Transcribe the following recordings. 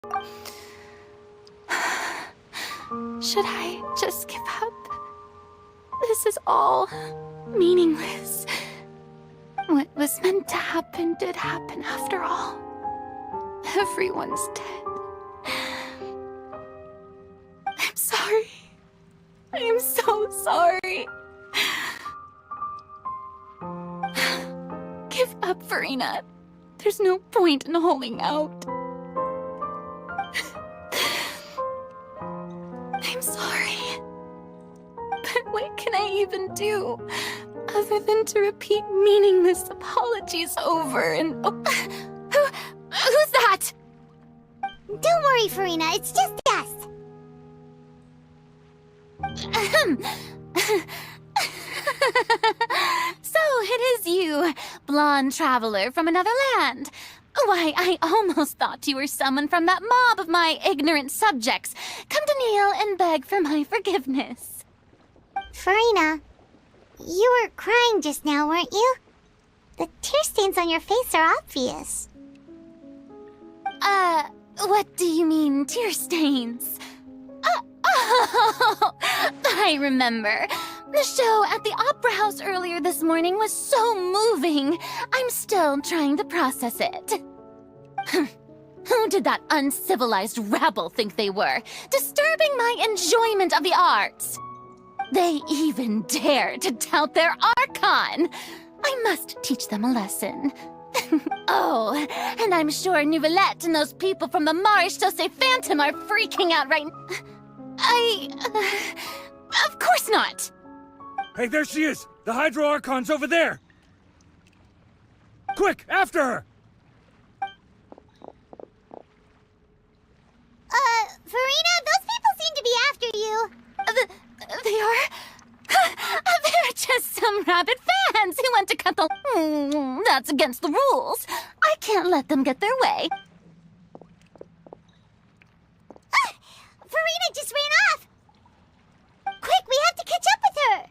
Should I just give up? This is all meaningless. What was meant to happen did happen after all. Everyone's dead. I'm sorry. I am so sorry. Give up, Farina. There's no point in holding out. I'm sorry. But what can I even do other than to repeat meaningless apologies over and over? Who's that? Don't worry, Farina. It's just us. So it is you, blonde traveler from another land. Why, I almost thought you were someone from that mob of my ignorant subjects, come to kneel and beg for my forgiveness. Farina, you were crying just now, weren't you? The tear stains on your face are obvious. What do you mean, tear stains? Oh, I remember. The show at the Opera House earlier this morning was so moving. I'm still trying to process it. Who did that uncivilized rabble think they were, disturbing my enjoyment of the arts? They even dare to tout their Archon. I must teach them a lesson. Oh, and I'm sure Nouvellette and those people from the Marche Sauce Phantom are freaking out right now. Of course not! Hey, there she is! The Hydro Archon's over there! Quick, after her! Farina, those people seem to be after you. They are? They're just some rabid fans who want to cut the... That's against the rules. I can't let them get their way. Farina just ran off! Quick, we have to catch up with her!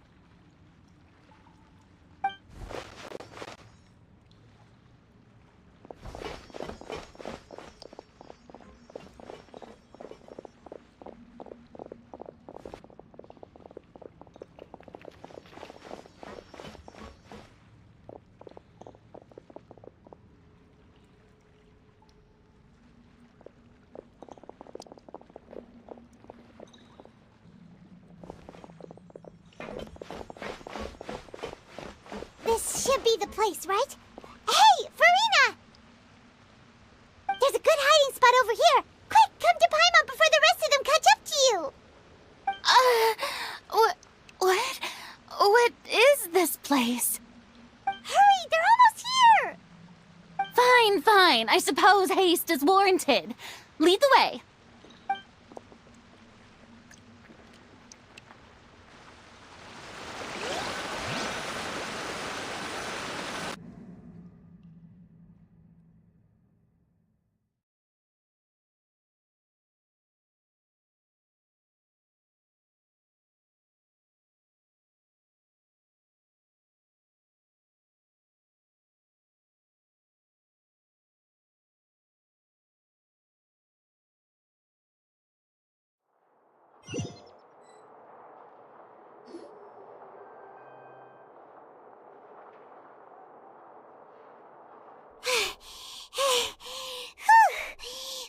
This should be the place, right? Hey, Farina! There's a good hiding spot over here. Quick, come to Paimon before the rest of them catch up to you. What is this place? Hurry, they're almost here. Fine. I suppose haste is warranted. Lead the way.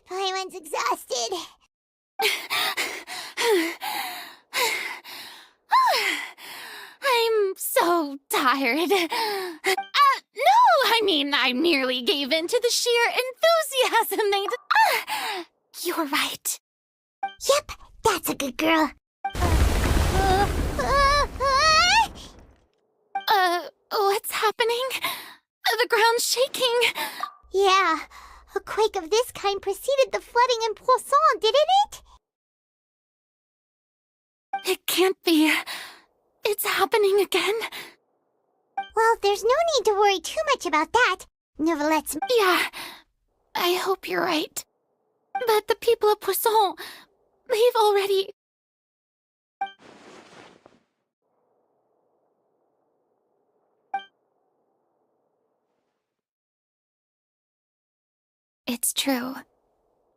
Paimon's exhausted. I'm so tired. No, I merely gave in to the sheer enthusiasm they... You're right. Yep, that's a good girl. What's happening? The ground's shaking. Yeah, a quake of this kind preceded the flooding in Poisson, didn't it? It can't be. It's happening again. Well, there's no need to worry too much about that. Nouvellette's... Yeah, I hope you're right. But the people of Poisson, they've already... It's true.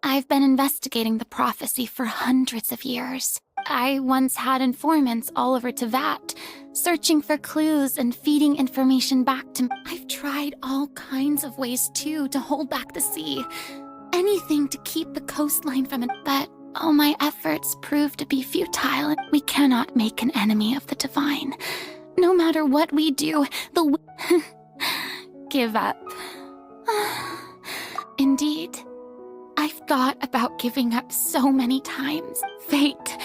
I've been investigating the prophecy for hundreds of years. I once had informants all over Tevat, searching for clues and feeding information back to me. I've tried all kinds of ways, too, to hold back the sea. Anything to keep the coastline from it, but all my efforts proved to be futile. We cannot make an enemy of the divine. No matter what we do, give up. Indeed. I've thought about giving up so many times. Fate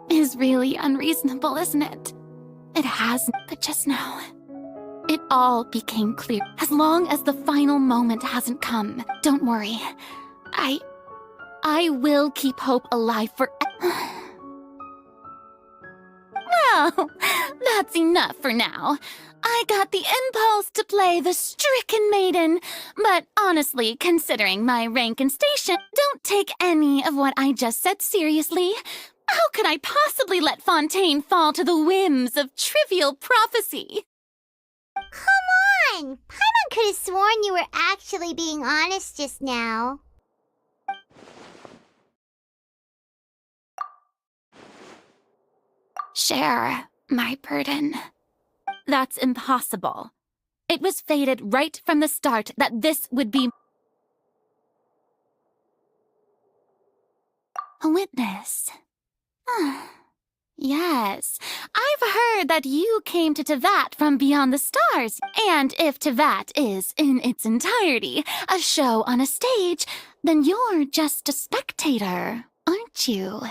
is really unreasonable, isn't it? It has, but just now, it all became clear. As long as the final moment hasn't come, don't worry. I will keep hope alive for. Well, that's enough for now. I got the impulse to play the stricken maiden, but honestly, considering my rank and station, don't take any of what I just said seriously. How could I possibly let Fontaine fall to the whims of trivial prophecy? Come on! Paimon could have sworn you were actually being honest just now. Share my burden. That's impossible. It was fated right from the start that this would be a witness. Yes, I've heard that you came to Tevat from beyond the stars, and if Tevat is, in its entirety, a show on a stage, then you're just a spectator, aren't you?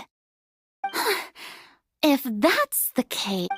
If that's the case...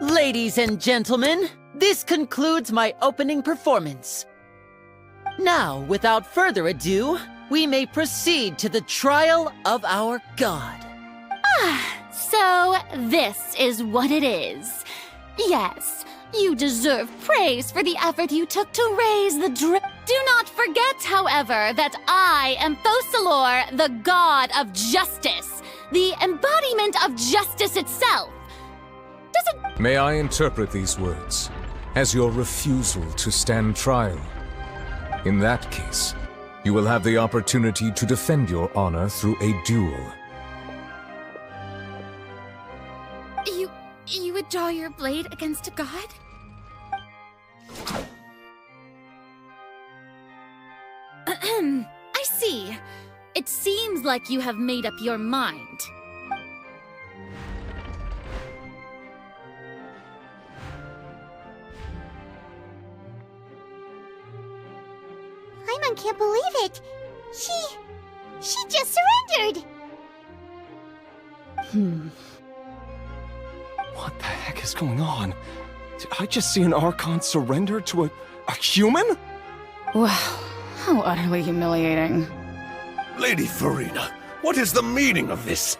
Ladies and gentlemen, this concludes my opening performance. Now, without further ado, we may proceed to the trial of our god. So this is what it is. Yes, you deserve praise for the effort you took to raise the Do not forget, however, that I am Fosalor, the god of justice, the embodiment of justice itself. May I interpret these words as your refusal to stand trial? In that case, you will have the opportunity to defend your honor through a duel. You would draw your blade against a god? I see. It seems like you have made up your mind. Paimon can't believe it. She just surrendered. What the heck is going on? Did I just see an Archon surrender to a human? Wow, how utterly humiliating. Lady Furina, what is the meaning of this?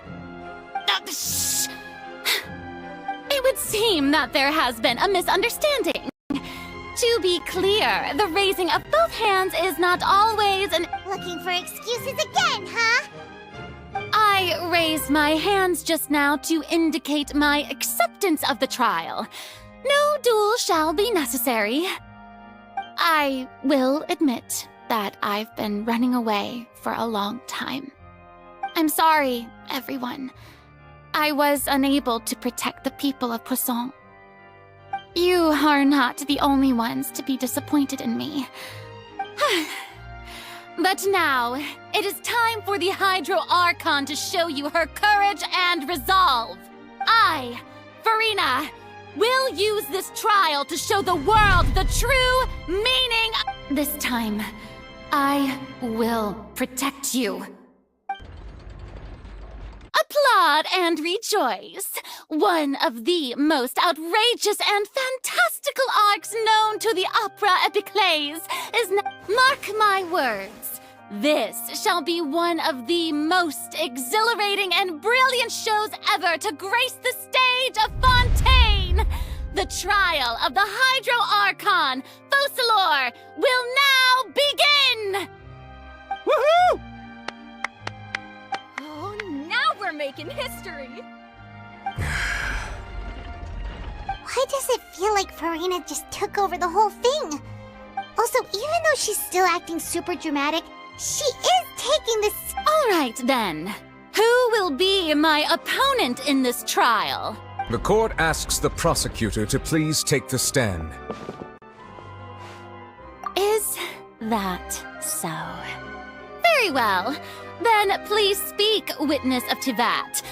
It would seem that there has been a misunderstanding. To be clear, the raising of both hands is not always an... Looking for excuses again, huh? I raised my hands just now to indicate my acceptance of the trial. No duel shall be necessary. I will admit that I've been running away for a long time. I'm sorry, everyone. I was unable to protect the people of Poisson. You are not the only ones to be disappointed in me. But now, it is time for the Hydro Archon to show you her courage and resolve. I, Farina, will use this trial to show the world the true meaning. This time, I will protect you. Applaud and rejoice. One of the most outrageous and fantastical arcs known to the opera epiclese is mark my words. This shall be one of the most exhilarating and brilliant shows ever to grace the stage of Fontaine. The trial of the Hydro Archon, Focalor, will now begin! Woohoo! Oh, now we're making history! Why does it feel like Farina just took over the whole thing? Also, even though she's still acting super dramatic, she is taking this. All right, then. Who will be my opponent in this trial? The court asks the prosecutor to please take the stand. Is that so? Very well. Then please speak, witness of Tivat.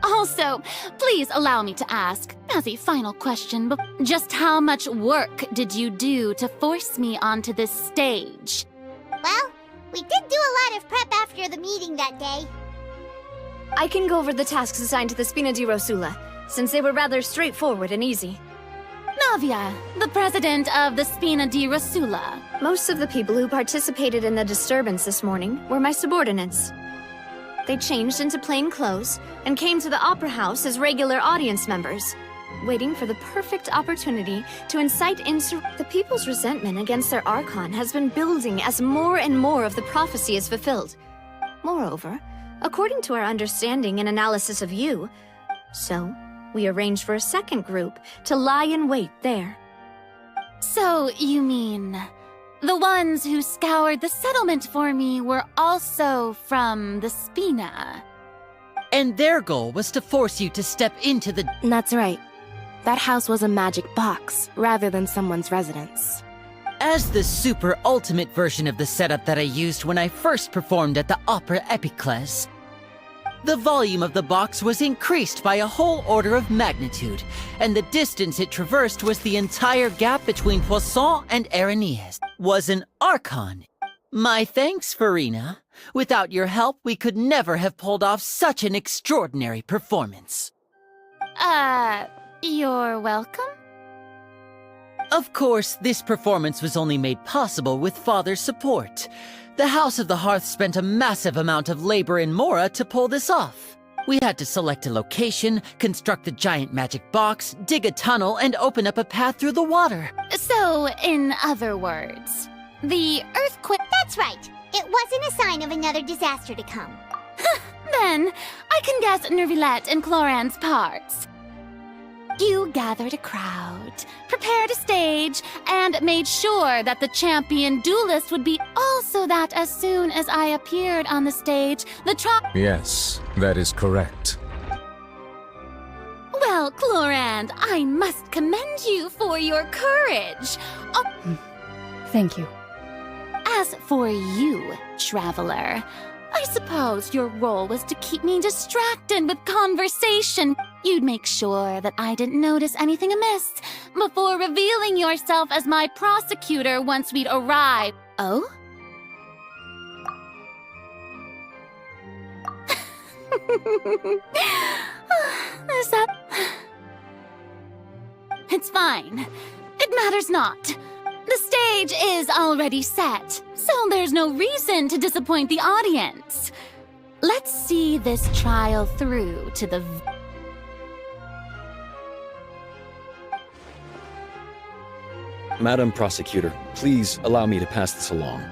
Also, please allow me to ask, as a final question, just how much work did you do to force me onto this stage? Well, we did do a lot of prep after the meeting that day. I can go over the tasks assigned to the Spina di Rosula, since they were rather straightforward and easy. Navia, the president of the Spina di Rosula. Most of the people who participated in the disturbance this morning were my subordinates. They changed into plain clothes and came to the Opera House as regular audience members, waiting for the perfect opportunity to incite The people's resentment against their Archon has been building as more and more of the prophecy is fulfilled. Moreover, according to our understanding and analysis of you, so we arranged for a second group to lie in wait there. So, you mean... the ones who scoured the settlement for me were also from the Spina. And their goal was to force you to step into the... That's right. That house was a magic box, rather than someone's residence. As the super ultimate version of the setup that I used when I first performed at the Opera Epiclese, the volume of the box was increased by a whole order of magnitude, and the distance it traversed was the entire gap between Poisson and Aranias. Was an Archon. My thanks, Farina. Without your help, we could never have pulled off such an extraordinary performance. You're welcome? Of course, this performance was only made possible with Father's support. The House of the Hearth spent a massive amount of labor in Mora to pull this off. We had to select a location, construct a giant magic box, dig a tunnel, and open up a path through the water. So, in other words, the earthquake... That's right. It wasn't a sign of another disaster to come. Then, I can guess Nervilette and Cloran's parts. You gathered a crowd, prepared a stage, and made sure that the champion duelist would be also that as soon as I appeared on the stage, Yes, that is correct. Well, Cloran, I must commend you for your courage. Thank you. As for you, traveler, I suppose your role was to keep me distracted with conversation. You'd make sure that I didn't notice anything amiss before revealing yourself as my prosecutor once we'd arrived. Oh? Is that... It's fine. It matters not. The stage is already set, so there's no reason to disappoint the audience. Let's see this trial through to the... Madam Prosecutor, please allow me to pass this along.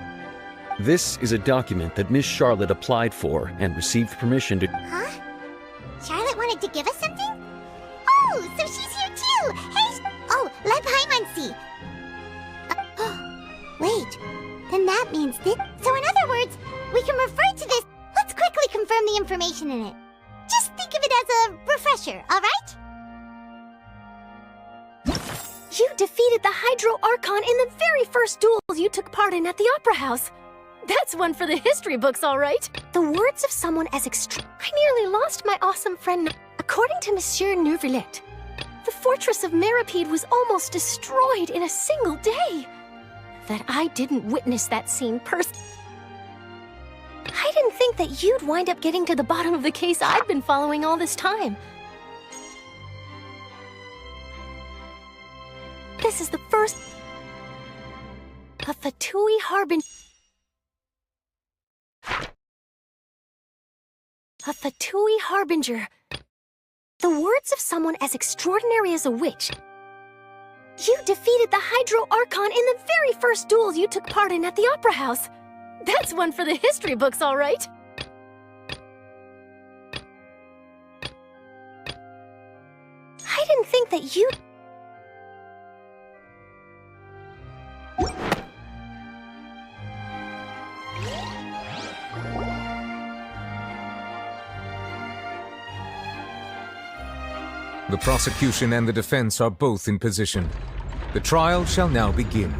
This is a document that Miss Charlotte applied for and received permission to... Huh? Charlotte wanted to give us something? Oh, so she's here too! Hey! Oh, let Paimon see. then that means this. So in other words, we can refer to this. Let's quickly confirm the information in it. Just think of it as a refresher, alright? You defeated the Hydro Archon in the very first duels you took part in at the Opera House. That's one for the history books, all right. The words of someone as extreme. I nearly lost my awesome friend. According to Monsieur Neuvillette, the fortress of Meripede was almost destroyed in a single day. That I didn't witness that scene personally. I didn't think that you'd wind up getting to the bottom of the case I'd been following all this time. This is the first... A Fatui Harbinger... A Fatui Harbinger. The words of someone as extraordinary as a witch. You defeated the Hydro Archon in the very first duels you took part in at the Opera House. That's one for the history books, all right. I didn't think that you... The prosecution and the defense are both in position. The trial shall now begin.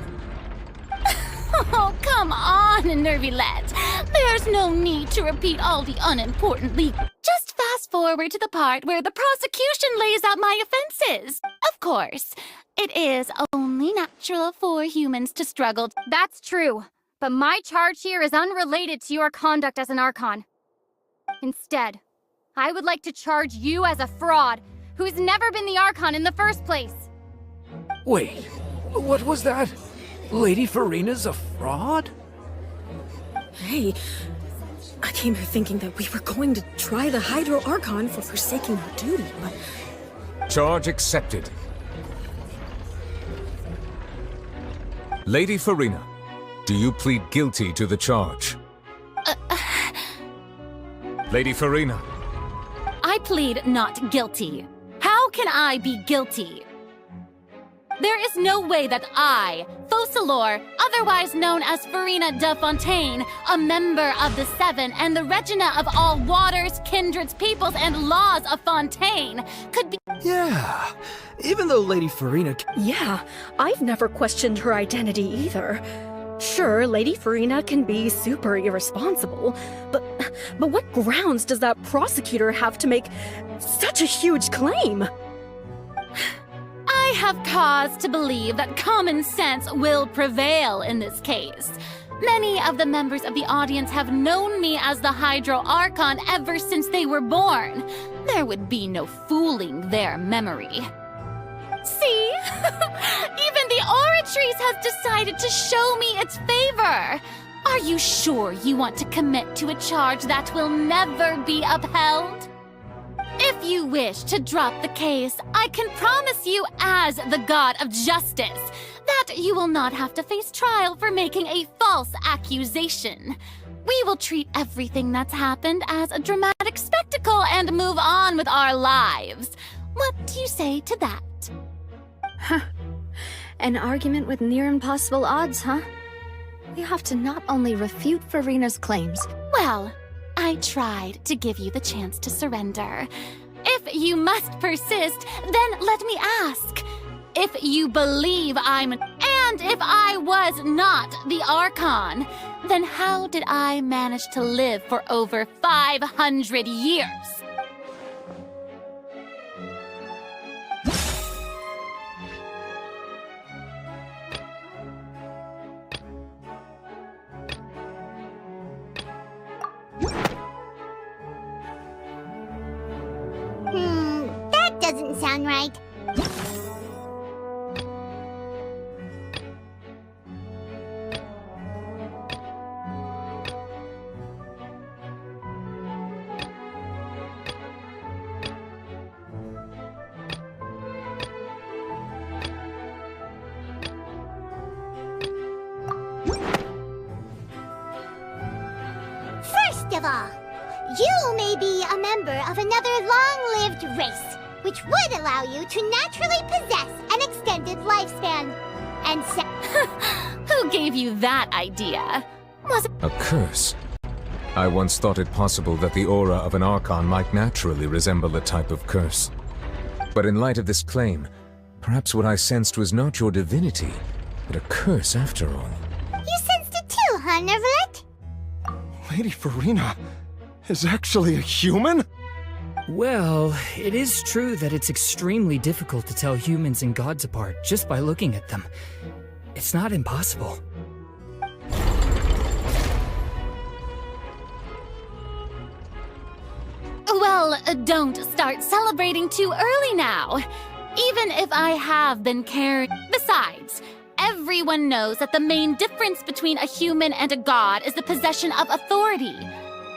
Oh, come on, Neuvillette. There's no need to repeat all the unimportant legal. Just fast forward to the part where the prosecution lays out my offenses. Of course, it is only natural for humans to struggle. That's true, but my charge here is unrelated to your conduct as an Archon. Instead, I would like to charge you as a fraud who's never been the Archon in the first place. Wait, what was that? Lady Furina's a fraud? Hey, I came here thinking that we were going to try the Hydro Archon for forsaking her duty, but... Charge accepted. Lady Furina, do you plead guilty to the charge? Lady Furina. I plead not guilty. How can I be guilty? There is no way that I, Focalor, otherwise known as Furina de Fontaine, a member of the Seven and the Regina of all waters, kindreds, peoples, and laws of Fontaine, could be— Yeah, even though Lady Furina... Yeah, I've never questioned her identity either. Sure, Lady Furina can be super irresponsible, but what grounds does that prosecutor have to make such a huge claim? I have cause to believe that common sense will prevail in this case. Many of the members of the audience have known me as the Hydro Archon ever since they were born. There would be no fooling their memory. See? Even the Oratrice has decided to show me its favor. Are you sure you want to commit to a charge that will never be upheld? If you wish to drop the case, I can promise you as the God of Justice that you will not have to face trial for making a false accusation. We will treat everything that's happened as a dramatic spectacle and move on with our lives. What do you say to that? Huh. An argument with near impossible odds, huh? You have to not only refute Furina's claims. Well, I tried to give you the chance to surrender. If you must persist, then let me ask. If you believe and if I was not the Archon, then how did I manage to live for over 500 years? That doesn't sound right. First of all, you may be a member of another long-lived race, which would allow you to naturally possess an extended lifespan. And Who gave you that idea? Was it A curse? I once thought it possible that the aura of an Archon might naturally resemble a type of curse. But in light of this claim, perhaps what I sensed was not your divinity, but a curse after all. You sensed it too, huh, Neverlet? Lady Furina is actually a human? Well, it is true that it's extremely difficult to tell humans and gods apart just by looking at them. It's not impossible. Well, don't start celebrating too early now. Even if I have been carried. Besides, everyone knows that the main difference between a human and a god is the possession of authority.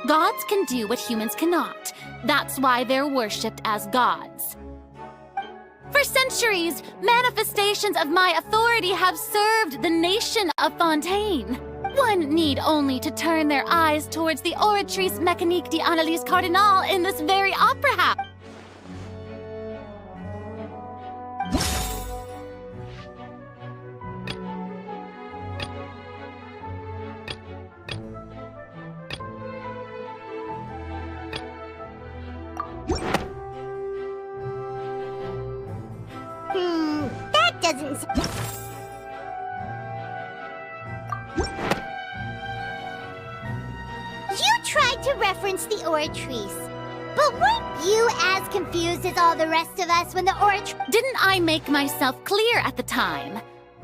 Gods can do what humans cannot. That's why they're worshipped as gods. For centuries, manifestations of my authority have served the nation of Fontaine. One need only to turn their eyes towards the Oratrice Mécanique d'Analyse Cardinal in this very opera house. That doesn't... You tried to reference the Oratrice, but weren't you as confused as all the rest of us when the Oratrice... Didn't I make myself clear at the time?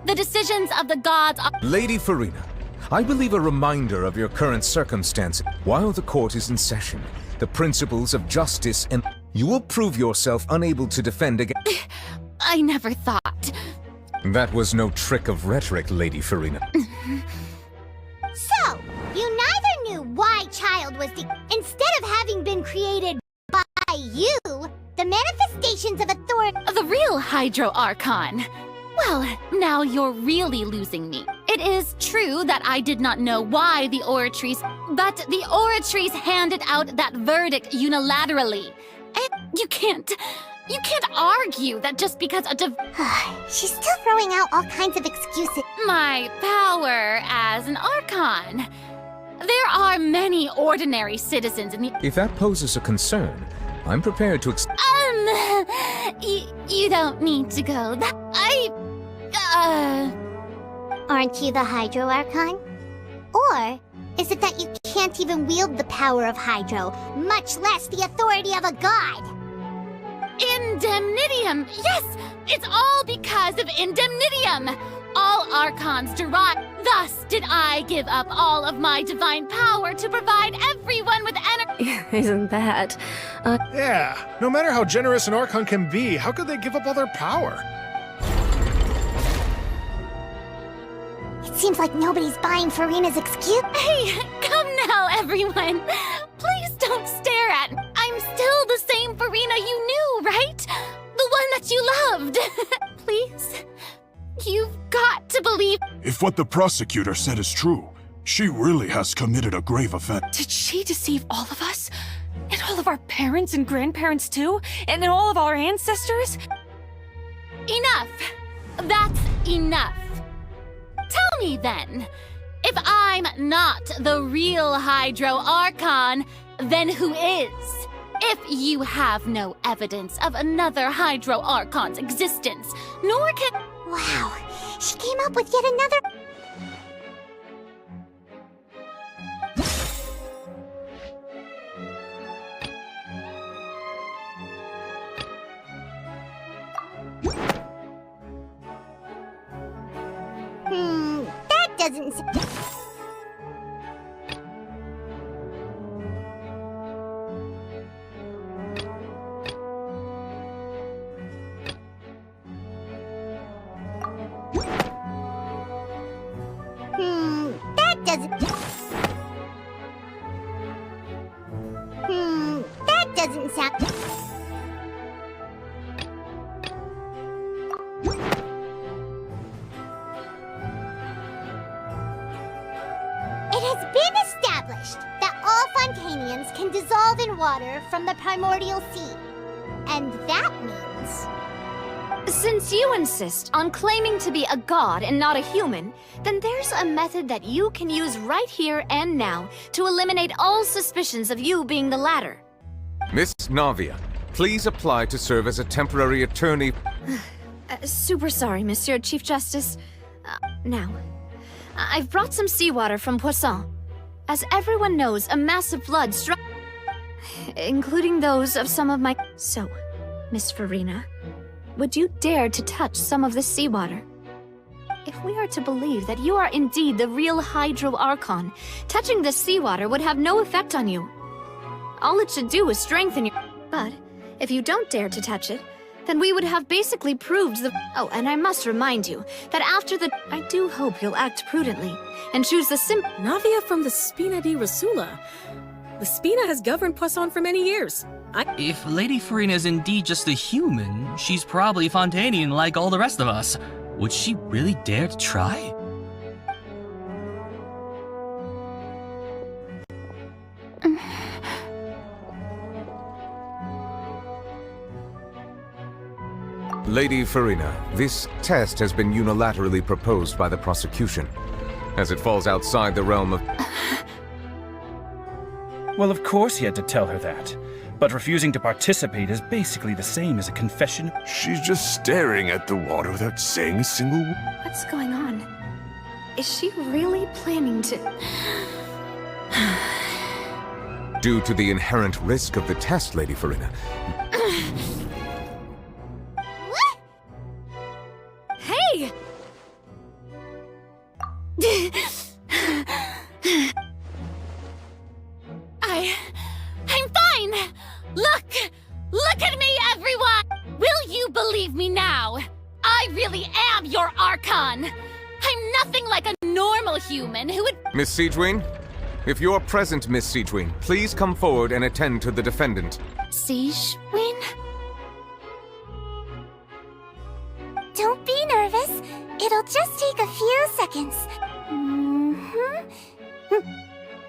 The decisions of the gods are... Lady Furina, I believe a reminder of your current circumstances. While the court is in session, the principles of justice and... You will prove yourself unable to defend against... I never thought. That was no trick of rhetoric, Lady Furina. So, you neither knew why Child was instead of having been created by you, the manifestations of authority... The real Hydro Archon. Well, now you're really losing me. It is true that I did not know why the Oratrice, but the Oratrice handed out that verdict unilaterally. And you can't argue that just because a She's still throwing out all kinds of excuses. My power as an Archon. There are many ordinary citizens in the... If that poses a concern, I'm prepared to You don't need to go. Aren't you the Hydro Archon? Or is it that you can't even wield the power of Hydro, much less the authority of a god? Indemnitium! Yes! It's all because of Indemnitium! All Archons derive... Thus did I give up all of my divine power to provide everyone with energy... Isn't that... Yeah, no matter how generous an Archon can be, how could they give up all their power? It seems like nobody's buying Furina's excuse. Hey, come now, everyone! Please don't stare at me. I'm still the same Furina you knew, right? The one that you loved. Please, you've got to believe... If what the prosecutor said is true, she really has committed a grave offense. Did she deceive all of us? And all of our parents and grandparents too? And all of our ancestors? Enough! That's enough. Tell me then, if I'm not the real Hydro Archon, then who is? If you have no evidence of another Hydro Archon's existence, nor can... Wow, she came up with yet another... That doesn't... That doesn't... That doesn't sound... It has been established that all Fontanians can dissolve in water from the primordial sea. And that means... Since you insist on claiming to be a god and not a human, then there's a method that you can use right here and now to eliminate all suspicions of you being the latter. Miss Navia, please apply to serve as a temporary attorney. Super sorry, Monsieur Chief Justice. Now, I've brought some seawater from Poisson. As everyone knows, a massive flood struck, including those of some of my... So, Miss Furina, would you dare to touch some of the seawater? If we are to believe that you are indeed the real Hydro Archon, touching the seawater would have no effect on you. All it should do is strengthen your... But, if you don't dare to touch it, then we would have basically proved the... Oh, and I must remind you that after the... I do hope you'll act prudently and choose the Navia from the Spina di Rasula. The Spina has governed Poisson for many years. If Lady Furina is indeed just a human, she's probably Fontanian like all the rest of us. Would she really dare to try? Lady Furina, this test has been unilaterally proposed by the prosecution, as it falls outside the realm of... Well, of course he had to tell her that. But refusing to participate is basically the same as a confession. She's just staring at the water without saying a single word. What's going on? Is she really planning to... Due to the inherent risk of the test, Lady Furina. Hey! I'm fine! Look at me, everyone! Will you believe me now? I really am your Archon! I'm nothing like a normal human who would— Miss Siegewin? If you're present, Miss Siegewin, please come forward and attend to the defendant. Siegewin? Don't be nervous. It'll just take a few seconds.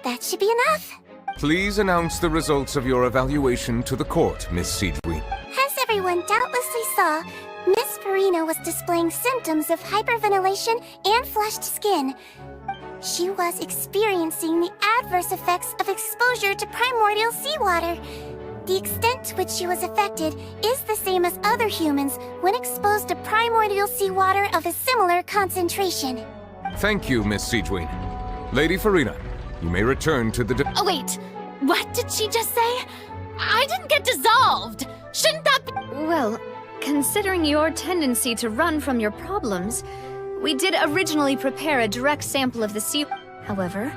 That should be enough. Please announce the results of your evaluation to the court, Miss Siegewin. As everyone doubtlessly saw, Miss Furina was displaying symptoms of hyperventilation and flushed skin. She was experiencing the adverse effects of exposure to primordial seawater. The extent to which she was affected is the same as other humans when exposed to primordial seawater of a similar concentration. Thank you, Miss Siegewin. Lady Furina, you may return to the Oh, wait. What did she just say? I didn't get dissolved. Shouldn't that be— Well, considering your tendency to run from your problems, we did originally prepare a direct sample of the sea. However,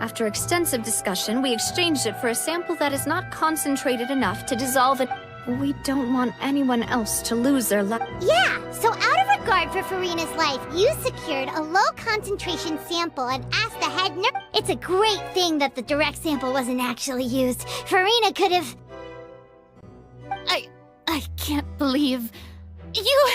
after extensive discussion, we exchanged it for a sample that is not concentrated enough to dissolve it. We don't want anyone else to lose their life. Yeah, so out of regard for Furina's life, you secured a low-concentration sample and asked the head nurse. It's a great thing that the direct sample wasn't actually used. Furina could have... I can't believe... You...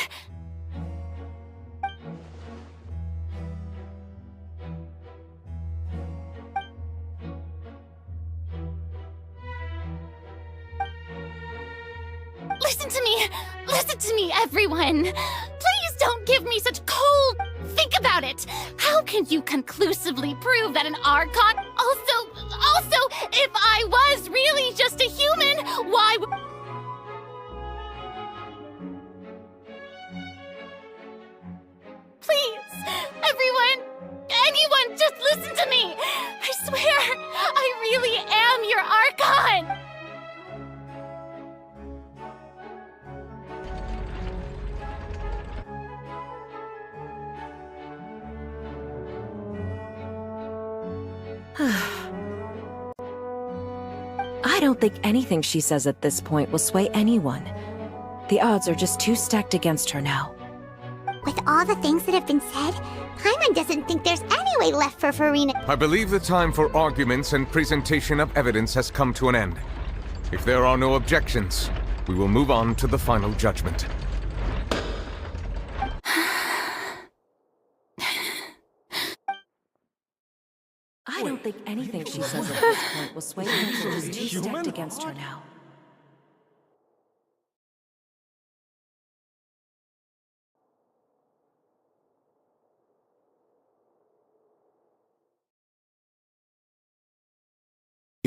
Listen to me, everyone! Please don't give me such cold... Think about it! How can you conclusively prove that an Archon... Also, if I was really just a human, why would... Please, everyone, anyone, just listen to me! I swear, I really am your Archon! I don't think anything she says at this point will sway anyone. The odds are just too stacked against her now. With all the things that have been said, Paimon doesn't think there's any way left for Furina. I believe the time for arguments and presentation of evidence has come to an end. If there are no objections, we will move on to the final judgment. I don't think anything she says at this point will sway anyone. She's too stacked against her now.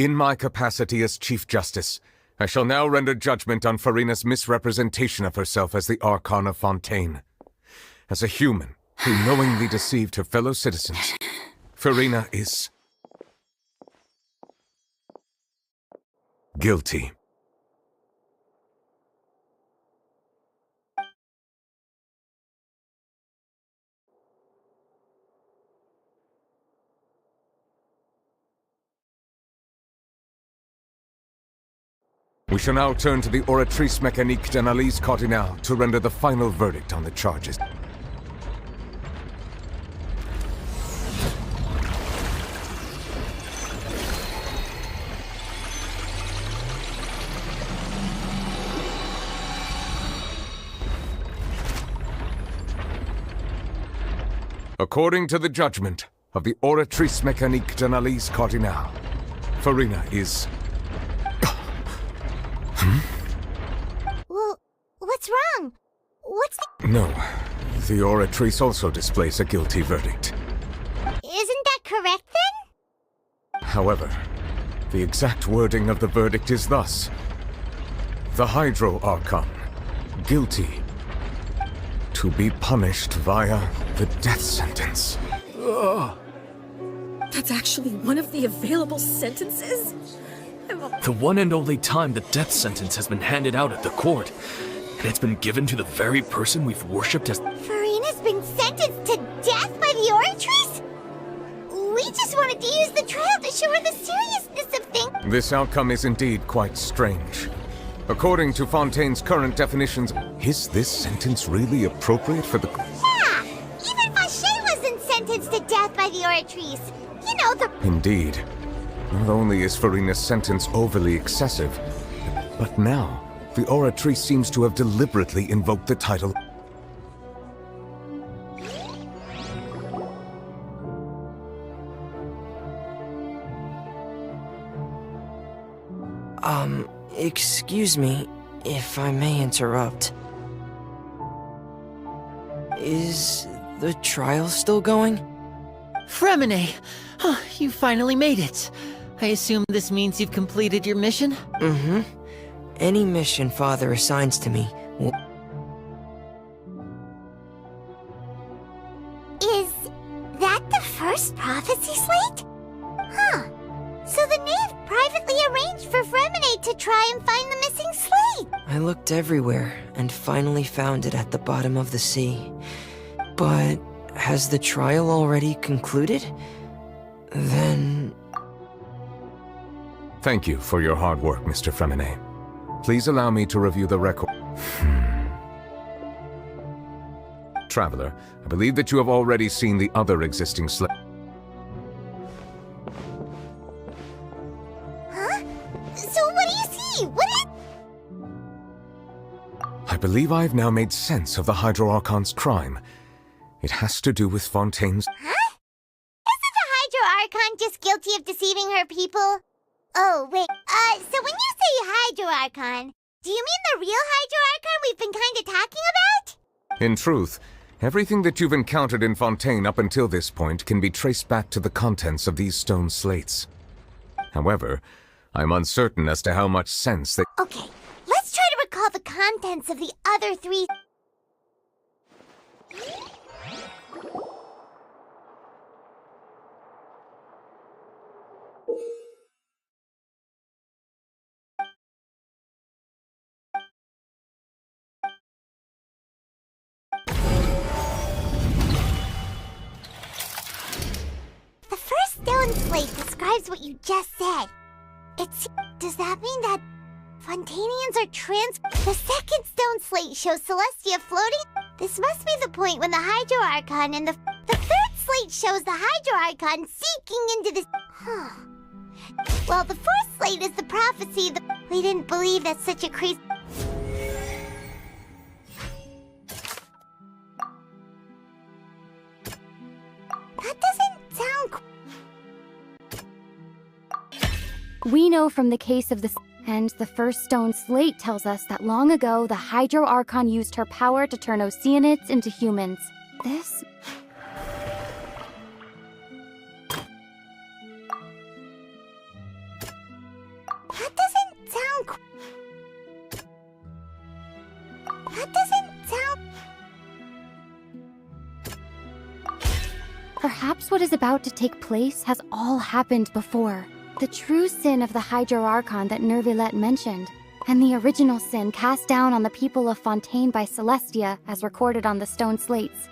In my capacity as Chief Justice, I shall now render judgment on Furina's misrepresentation of herself as the Archon of Fontaine. As a human who knowingly deceived her fellow citizens, Furina is guilty. We shall now turn to the Oratrice Mécanique d'Analyse Cardinale to render the final verdict on the charges. According to the judgment of the Oratrice Mécanique d'Analyse Cardinale, Furina is... Well, what's wrong? What's the... No, the Oratrice also displays a guilty verdict. Isn't that correct then? However, the exact wording of the verdict is thus. The Hydro Archon, guilty, to be punished via the death sentence. That's actually one of the available sentences? The one and only time the death sentence has been handed out at the court, and it's been given to the very person we've worshipped as... Furina's been sentenced to death by the Oratrice? We just wanted to use the trial to show her the seriousness of things. This outcome is indeed quite strange. According to Fontaine's current definitions, is this sentence really appropriate for the... Yeah! Even Fauché wasn't sentenced to death by the Oratrice. You know, the... Indeed. Not only is Furina's sentence overly excessive, but now the Oratrice seems to have deliberately invoked the title. Excuse me, if I may interrupt. Is the trial still going? Fremine! Oh, you finally made it. I assume this means you've completed your mission? Mm-hmm. Any mission Father assigns to me will... Is that the first prophecy slate? Huh. So the knave privately arranged for Fremine to try and find the missing slate. I looked everywhere and finally found it at the bottom of the sea. But has the trial already concluded? Then... Thank you for your hard work, Mr. Fremine. Please allow me to review the record. Traveler, I believe that you have already seen the other existing slate. Huh? So what do you see? What is... I believe I have now made sense of the Hydro Archon's crime. It has to do with Fontaine's... Huh? Isn't the Hydro Archon just guilty of deceiving her people? Oh, wait, so when you say Hydro Archon, do you mean the real Hydro Archon we've been kinda talking about? In truth, everything that you've encountered in Fontaine up until this point can be traced back to the contents of these stone slates. However, I'm uncertain as to how much sense they... Okay, let's try to recall the contents of the other three... The first stone slate describes what you just said. Does that mean that Fontainians are The second stone slate shows Celestia floating? This must be the point when the Hydro Archon and the third slate shows the Hydro Archon seeking into this... Well, the fourth slate is the prophecy we didn't believe that such a crazy... That doesn't sound... We know from the case of the... And the first stone slate tells us that long ago, the Hydro Archon used her power to turn Oceanids into humans. This... That doesn't sound... That doesn't sound... Perhaps what is about to take place has all happened before. The true sin of the Hydro Archon that Nervilette mentioned, and the original sin cast down on the people of Fontaine by Celestia as recorded on the stone slates.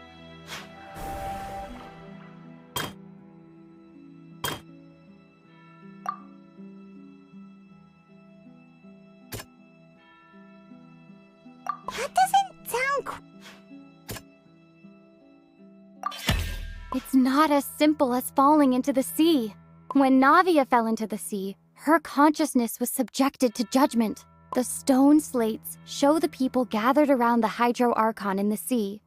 That doesn't sound... It's not as simple as falling into the sea. When Navia fell into the sea, her consciousness was subjected to judgment. The stone slates show the people gathered around the Hydro Archon in the sea.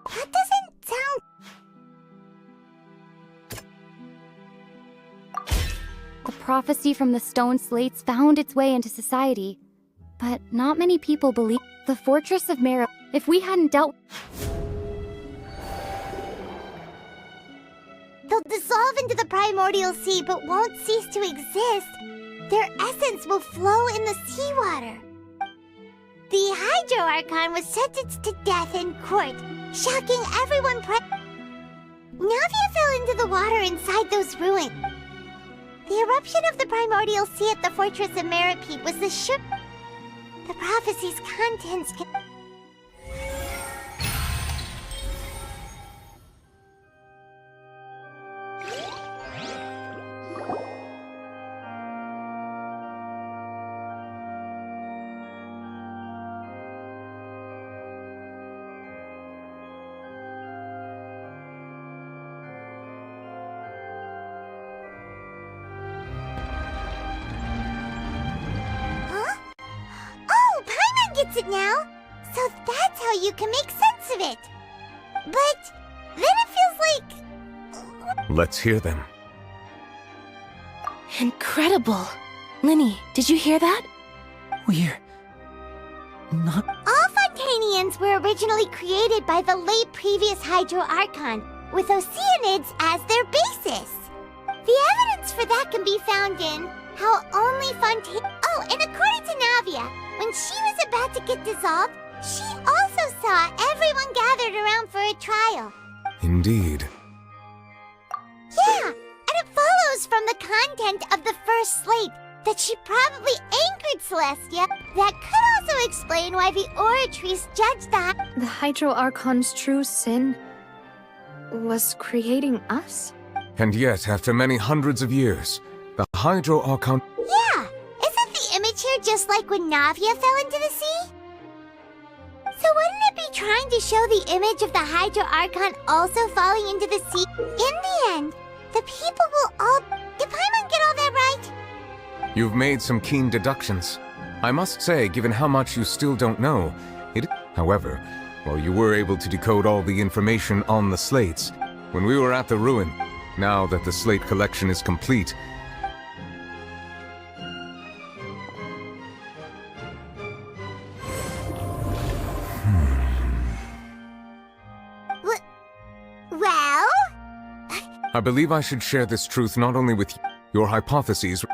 That doesn't sound... The prophecy from the stone slates found its way into society, but not many people believe. The Fortress of Mara, if we hadn't dealt... They'll dissolve into the primordial sea but won't cease to exist. Their essence will flow in the seawater. The Hydro Archon was sentenced to death in court, shocking everyone Navia fell into the water inside those ruins. The eruption of the primordial sea at the Fortress of Meropete was the The prophecy's contents can... Gets it now, so that's how you can make sense of it. But then it feels like... Let's hear them. Incredible. Linny, did you hear that? We're... not... All Fontainians were originally created by the late previous Hydro Archon, with Oceanids as their basis. The evidence for that can be found in how only Fontaine... Oh, and according to Navia, when she was about to get dissolved, she also saw everyone gathered around for a trial. Indeed. Yeah, and it follows from the content of the first slate that she probably angered Celestia. That could also explain why the Oratrice judged that. The Hydro Archon's true sin was creating us? And yet, after many hundreds of years, the Hydro Archon... Yeah! Isn't the image here just like when Navia fell into the sea? So wouldn't it be trying to show the image of the Hydro Archon also falling into the sea? In the end, the people will all... Did Paimon get all that right? You've made some keen deductions. I must say, given how much you still don't know, However, while you were able to decode all the information on the slates, when we were at the ruin, now that the slate collection is complete, Well? I believe I should share this truth not only with you, your hypotheses.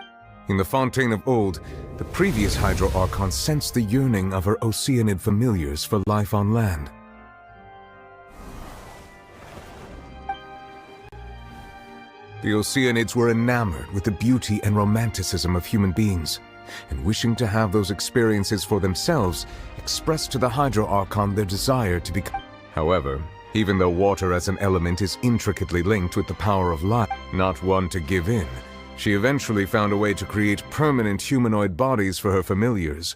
In the Fontaine of old, the previous Hydro Archon sensed the yearning of her Oceanid familiars for life on land. The Oceanids were enamored with the beauty and romanticism of human beings, and wishing to have those experiences for themselves, expressed to the Hydro Archon their desire to become... However, even though water as an element is intricately linked with the power of life, not one to give in, she eventually found a way to create permanent humanoid bodies for her familiars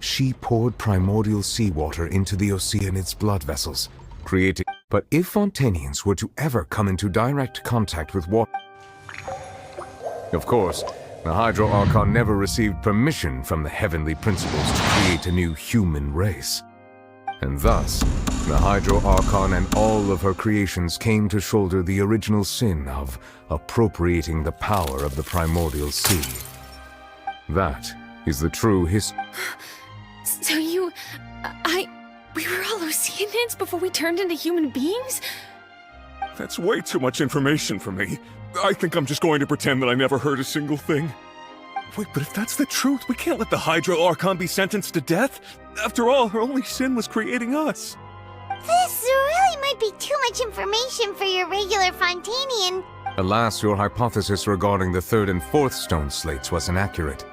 She poured primordial seawater into the Oceanids' blood vessels, creating... But if Fontainians were to ever come into direct contact with water... Of course, the Hydro Archon never received permission from the heavenly principles to create a new human race. And thus, the Hydro Archon and all of her creations came to shoulder the original sin of appropriating the power of the primordial sea. That is the true history. So We were all Oceanids before we turned into human beings? That's way too much information for me. I think I'm just going to pretend that I never heard a single thing. Wait, but if that's the truth, we can't let the Hydro Archon be sentenced to death. After all, her only sin was creating us. This really might be too much information for your regular Fontanian. Alas, your hypothesis regarding the third and fourth stone slates was inaccurate.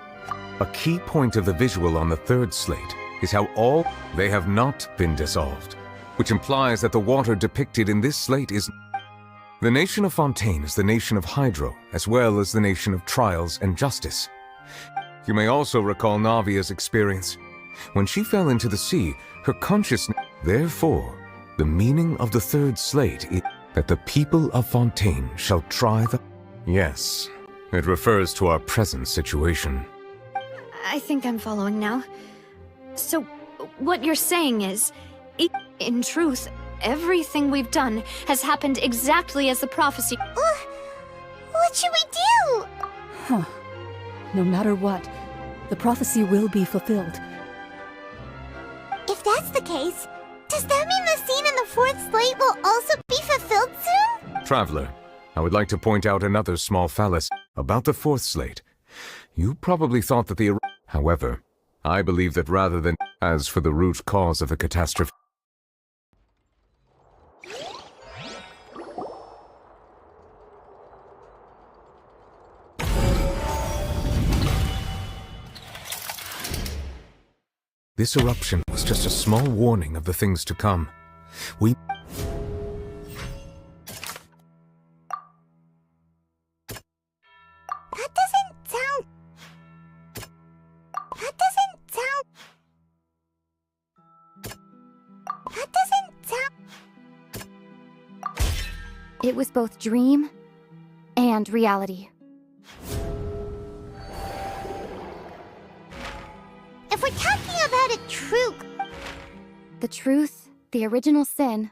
A key point of the visual on the third slate is how all they have not been dissolved, which implies that the water depicted in this slate is... The nation of Fontaine is the nation of Hydro, as well as the nation of trials and justice. You may also recall Navia's experience. When she fell into the sea, her consciousness... Therefore, the meaning of the third slate is that the people of Fontaine shall try the... Yes, it refers to our present situation. I think I'm following now. So, what you're saying is, in truth, everything we've done has happened exactly as the prophecy... What should we do? Huh. No matter what, the prophecy will be fulfilled. If that's the case, does that mean the scene in the fourth slate will also be fulfilled soon? Traveler, I would like to point out another small fallacy about the fourth slate. You probably thought that the... However, I believe that rather than... As for the root cause of the catastrophe... This eruption was just a small warning of the things to come. We... That doesn't sound... It was both dream and reality. If we're talking about a truth... The truth, the original sin.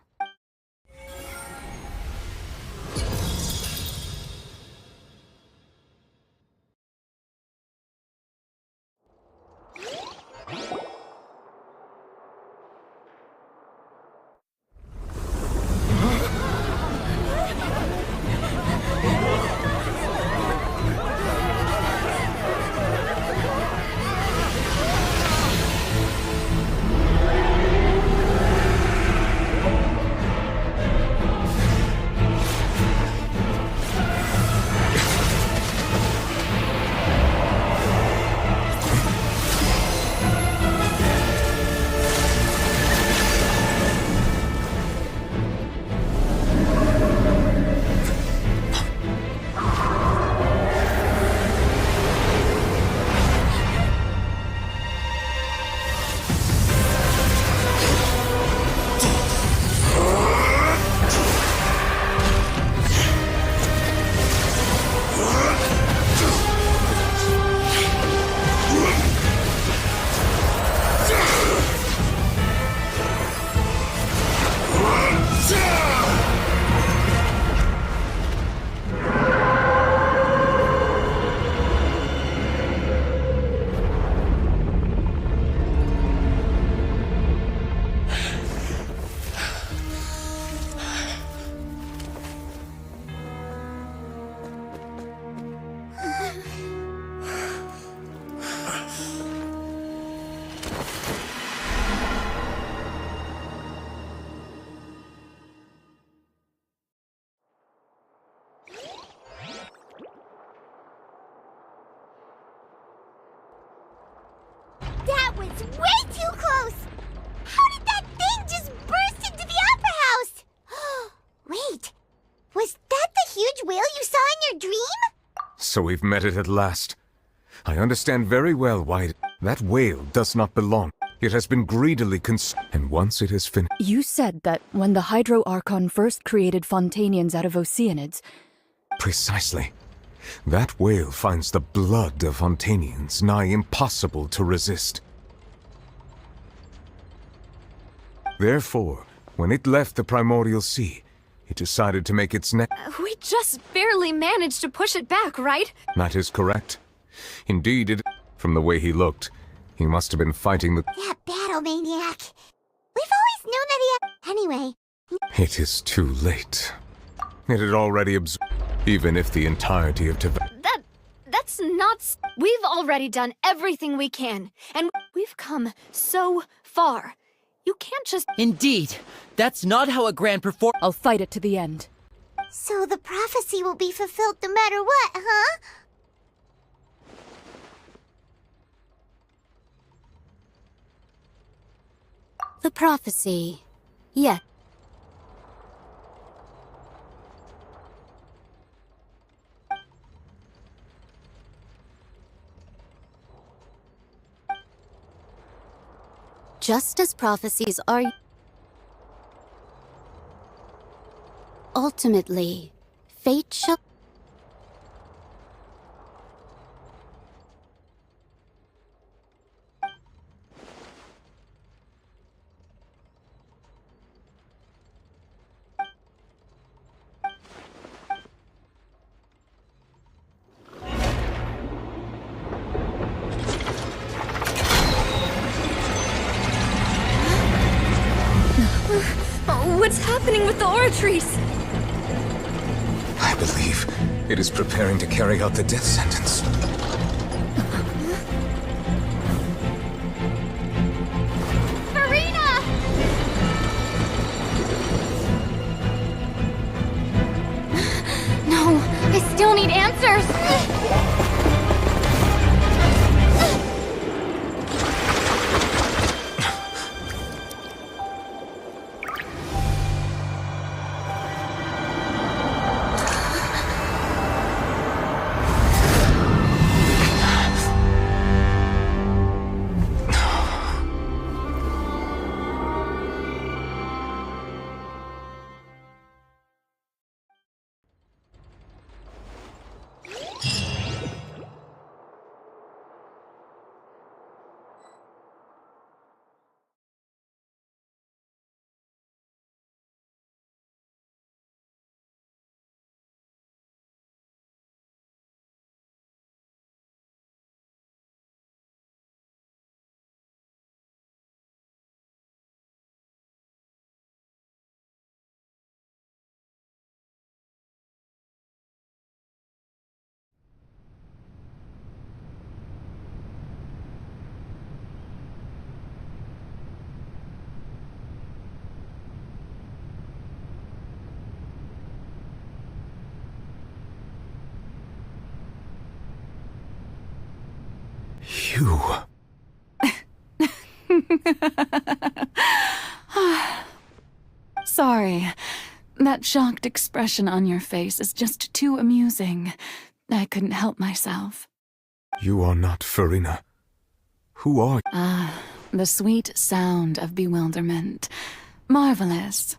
That was way too close! How did that thing just burst into the Opera House? Wait, was that the huge whale you saw in your dream? So we've met it at last. I understand very well why that whale does not belong. It has been greedily consumed, and once it has finished... You said that when the Hydro Archon first created Fontanians out of Oceanids... Precisely. That whale finds the blood of Fontanians nigh impossible to resist. Therefore, when it left the primordial sea, it decided to make its next... We just barely managed to push it back, right? That is correct. Indeed, from the way he looked, he must have been fighting the... That battle maniac. We've always known that he had... Anyway. It is too late. It had already absorbed. Even if the entirety of That's not... We've already done everything we can, and we've come so far. You can't just... Indeed. That's not how a grand perform... I'll fight it to the end. So the prophecy will be fulfilled no matter what, huh? The prophecy. Yeah. Just as prophecies are... Ultimately, fate shall... What's happening with the oratories? I believe it is preparing to carry out the death sentence. Farina! No, I still need answers. You... Sorry. That shocked expression on your face is just too amusing. I couldn't help myself. You are not Farina. Who are you? Ah, the sweet sound of bewilderment. Marvelous.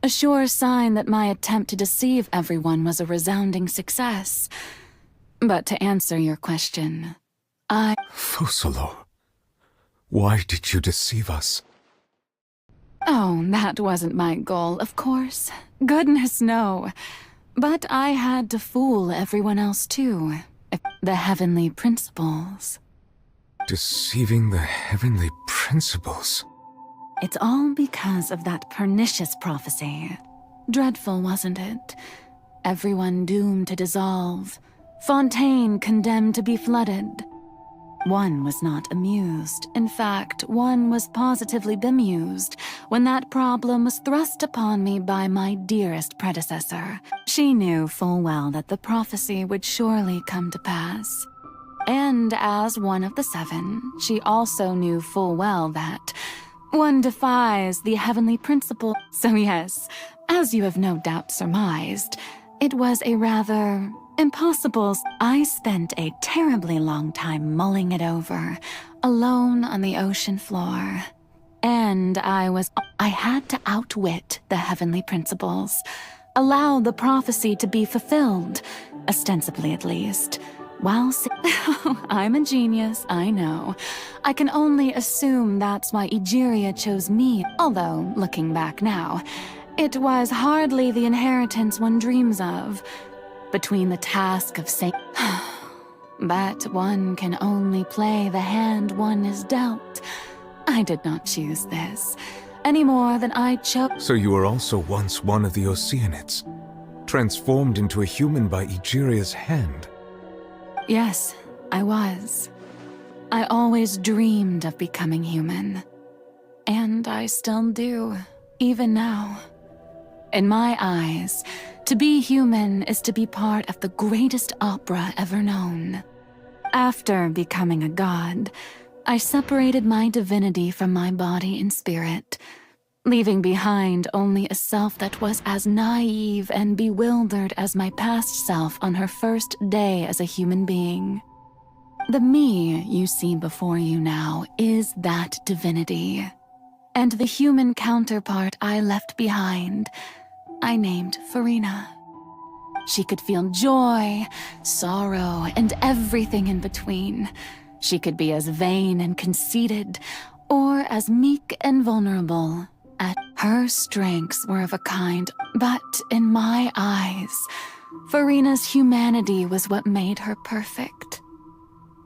A sure sign that my attempt to deceive everyone was a resounding success. But to answer your question, Fusolo. Why did you deceive us? Oh, that wasn't my goal, of course. Goodness, no. But I had to fool everyone else, too. The heavenly principles. Deceiving the heavenly principles? It's all because of that pernicious prophecy. Dreadful, wasn't it? Everyone doomed to dissolve. Fontaine condemned to be flooded. One was not amused. In fact, one was positively bemused when that problem was thrust upon me by my dearest predecessor. She knew full well that the prophecy would surely come to pass. And as one of the seven, she also knew full well that one defies the heavenly principle. So yes, as you have no doubt surmised, it was a rather impossible. I spent a terribly long time mulling it over, alone on the ocean floor. And I had to outwit the heavenly principles, allow the prophecy to be fulfilled, ostensibly at least, while I'm a genius, I know. I can only assume that's why Egeria chose me, although, looking back now, it was hardly the inheritance one dreams of. Between the task of saying, but one can only play the hand one is dealt. I did not choose this. any more than I chose. So you were also once one of the Oceanids, transformed into a human by Egeria's hand. Yes, I was. I always dreamed of becoming human. And I still do, even now. In my eyes, to be human is to be part of the greatest opera ever known. After becoming a god, I separated my divinity from my body and spirit, leaving behind only a self that was as naive and bewildered as my past self on her first day as a human being. The me you see before you now is that divinity. And the human counterpart I left behind, I named Furina. She could feel joy, sorrow, and everything in between. She could be as vain and conceited, or as meek and vulnerable. Her strengths were of a kind, but in my eyes, Furina's humanity was what made her perfect.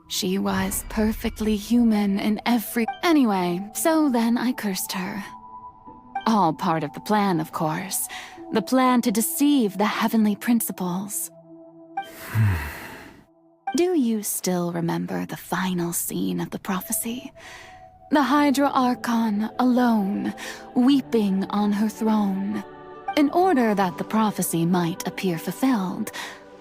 She was perfectly human in every... Anyway, so then I cursed her. All part of the plan, of course. The plan to deceive the heavenly principles. Do you still remember the final scene of the prophecy? The Hydra Archon alone, weeping on her throne. In order that the prophecy might appear fulfilled,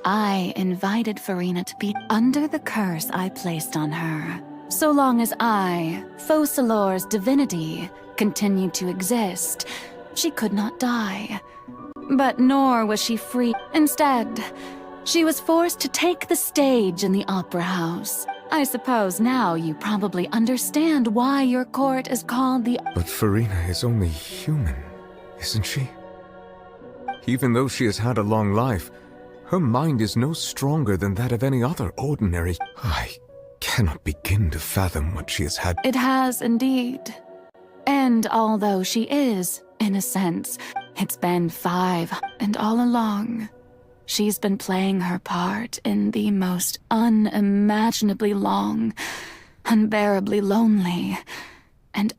I invited Furina to be under the curse I placed on her. So long as I, Focalor's divinity, continued to exist, she could not die. But nor was she free. Instead, she was forced to take the stage in the opera house. I suppose now you probably understand why your court is called the... But Furina is only human, isn't she? Even though she has had a long life, her mind is no stronger than that of any other ordinary. I cannot begin to fathom what she has had. It has indeed. And although she is, in a sense, it's been 5, and all along, she's been playing her part in the most unimaginably long, unbearably lonely, and...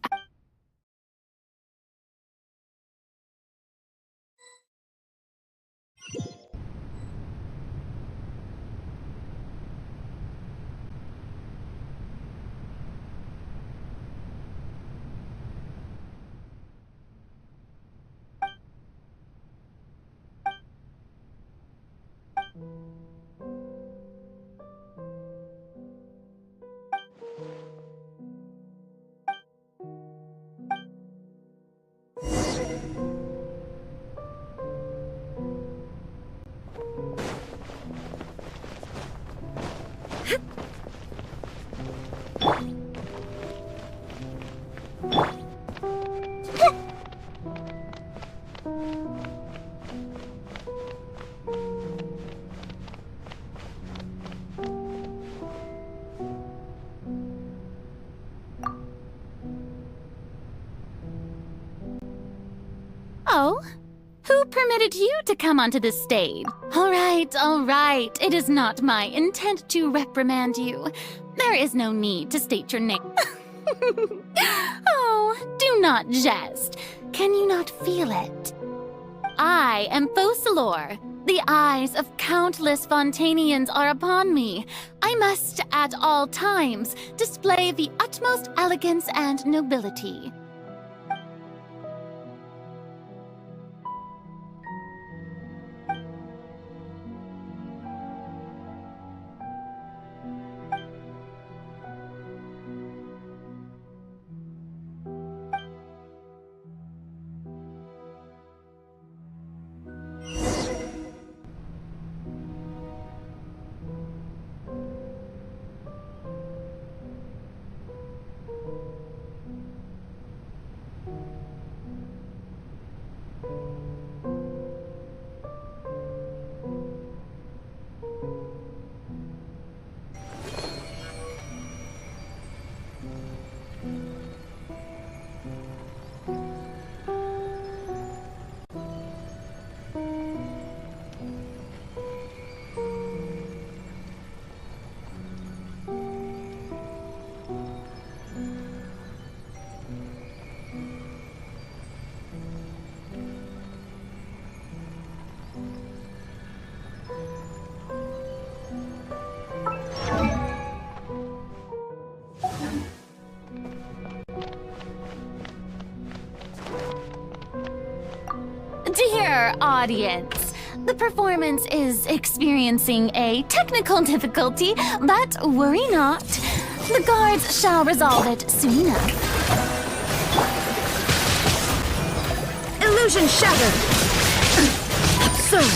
Oh? Who permitted you to come onto this stage? All right. It is not my intent to reprimand you. There is no need to state your name. Oh, do not jest. Can you not feel it? I am Focalor. The eyes of countless Fontanians are upon me. I must, at all times, display the utmost elegance and nobility. Dear audience, the performance is experiencing a technical difficulty, but worry not. The guards shall resolve it soon enough. Illusion shattered! Absurd!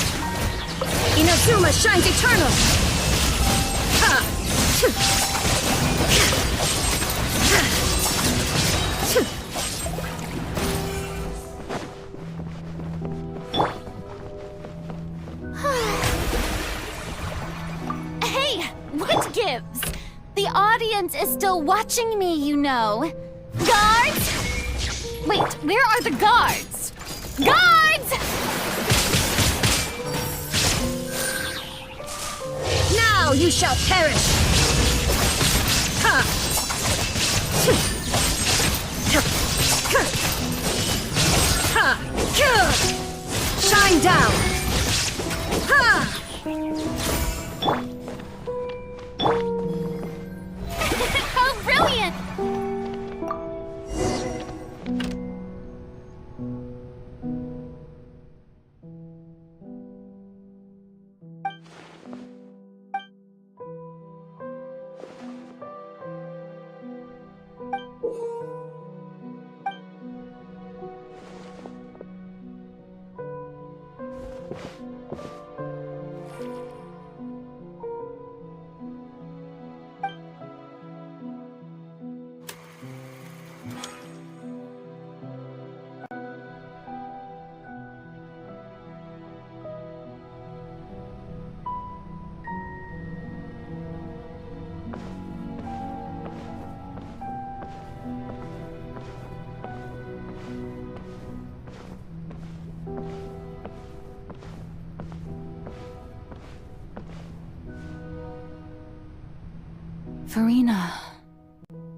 Inazuma shines eternal! Ha! Hey, what gives? The audience is still watching me, you know. Guards? Wait, where are the guards? Guards! Now you shall perish! Ha! Ha! Shine down! Ha! How brilliant!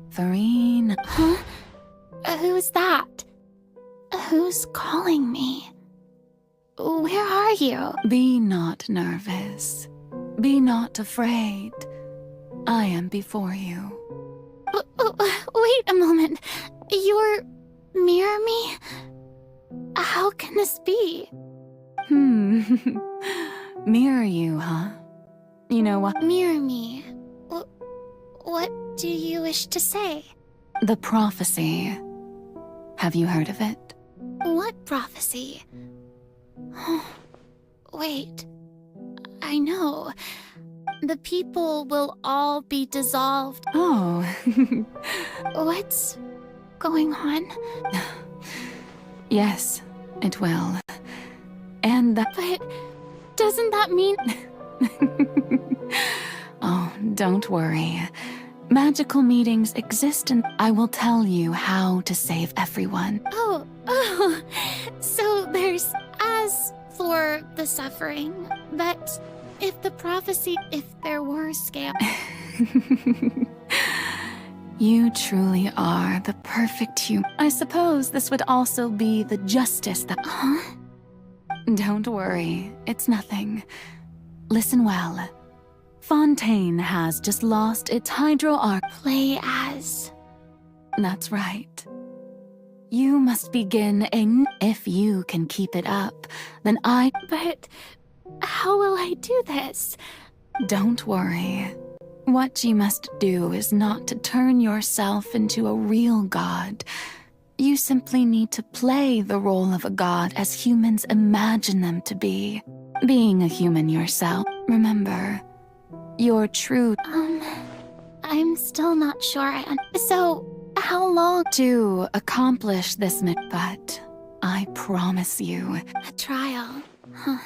Farina. Huh? Who's that? Who's calling me? Where are you? Be not nervous. Be not afraid. I am before you. Wait a moment. You're mirror me? How can this be? Mirror you, huh? You know what? Mirror me. What do you wish to say? The prophecy. Have you heard of it? What prophecy? Wait. I know. The people will all be dissolved. Oh. What's going on? Yes, it will. And that... But doesn't that mean... Oh, don't worry. Magical meetings exist and I will tell you how to save everyone. Oh. So there's... As for the suffering, but if the prophecy... If there were scale... You truly are the perfect human. I suppose this would also be the justice that... Huh? Don't worry, it's nothing. Listen well. Fontaine has just lost its hydro-arc. Play as... That's right. You must begin if you can keep it up, then I... But how will I do this? Don't worry. What you must do is not to turn yourself into a real god. You simply need to play the role of a god as humans imagine them to be. Being a human yourself, remember, your true... I'm still not sure So, how long... To accomplish this but I promise you... A trial, huh?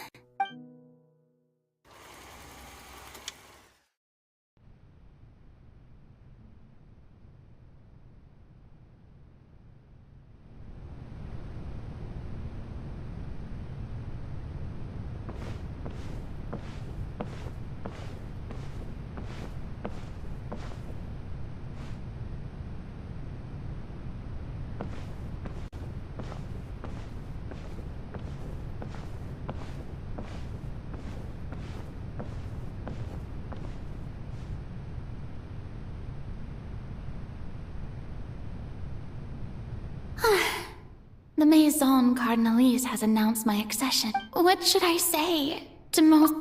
Maison Cardinalise has announced my accession. What should I say to most...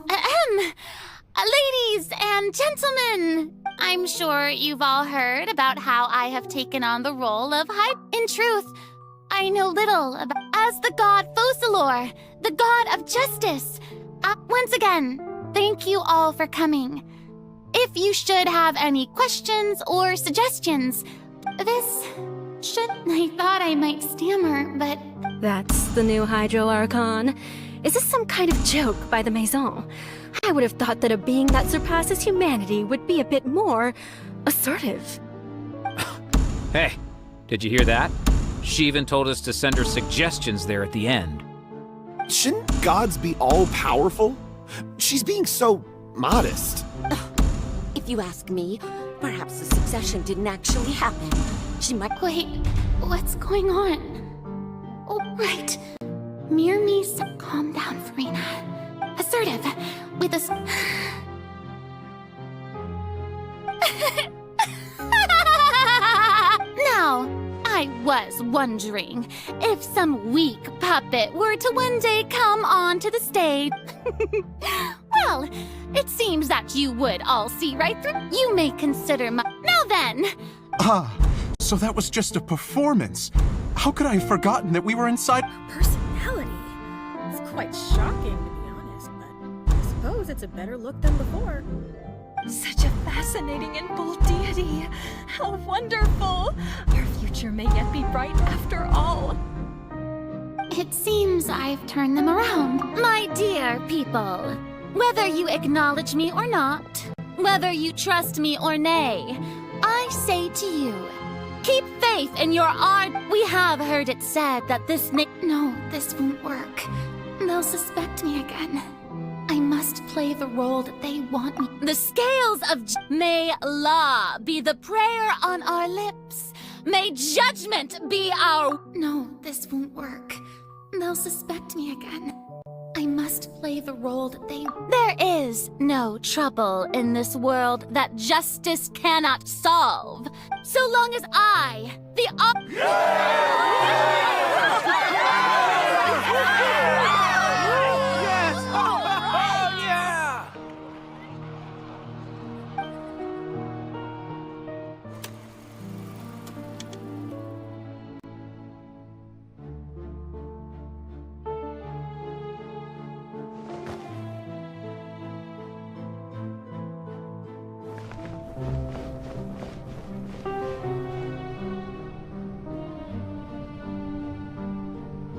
Ladies and gentlemen, I'm sure you've all heard about how I have taken on the role of In truth, I know little about... As the god Focalor, the god of justice. Once again, thank you all for coming. If you should have any questions or suggestions, I thought I might stammer, but... That's the new Hydro Archon. Is this some kind of joke by the Maison? I would have thought that a being that surpasses humanity would be a bit more assertive. Hey, did you hear that? She even told us to send her suggestions there at the end. Shouldn't gods be all-powerful? She's being so modest. If you ask me, perhaps the succession didn't actually happen. She might... Wait, what's going on? Oh, right. Mirror me, calm down, Furina. Assertive, with a... Now, I was wondering if some weak puppet were to one day come onto the stage. Well, it seems that you would all see right through. You may consider my... Now then! So that was just a performance. How could I have forgotten that we were inside... Personality? It's quite shocking, to be honest, but I suppose it's a better look than before. Such a fascinating and bold deity. How wonderful! Our future may yet be bright after all. It seems I've turned them around. My dear people, whether you acknowledge me or not, whether you trust me or nay, I say to you, keep faith in your art. We have heard it said that No, this won't work. They'll suspect me again. I must play the role that they want me. The scales of... May law be the prayer on our lips. May judgment be our... No, this won't work. They'll suspect me again. I must play the role that they... There is no trouble in this world that justice cannot solve, so long as I, the...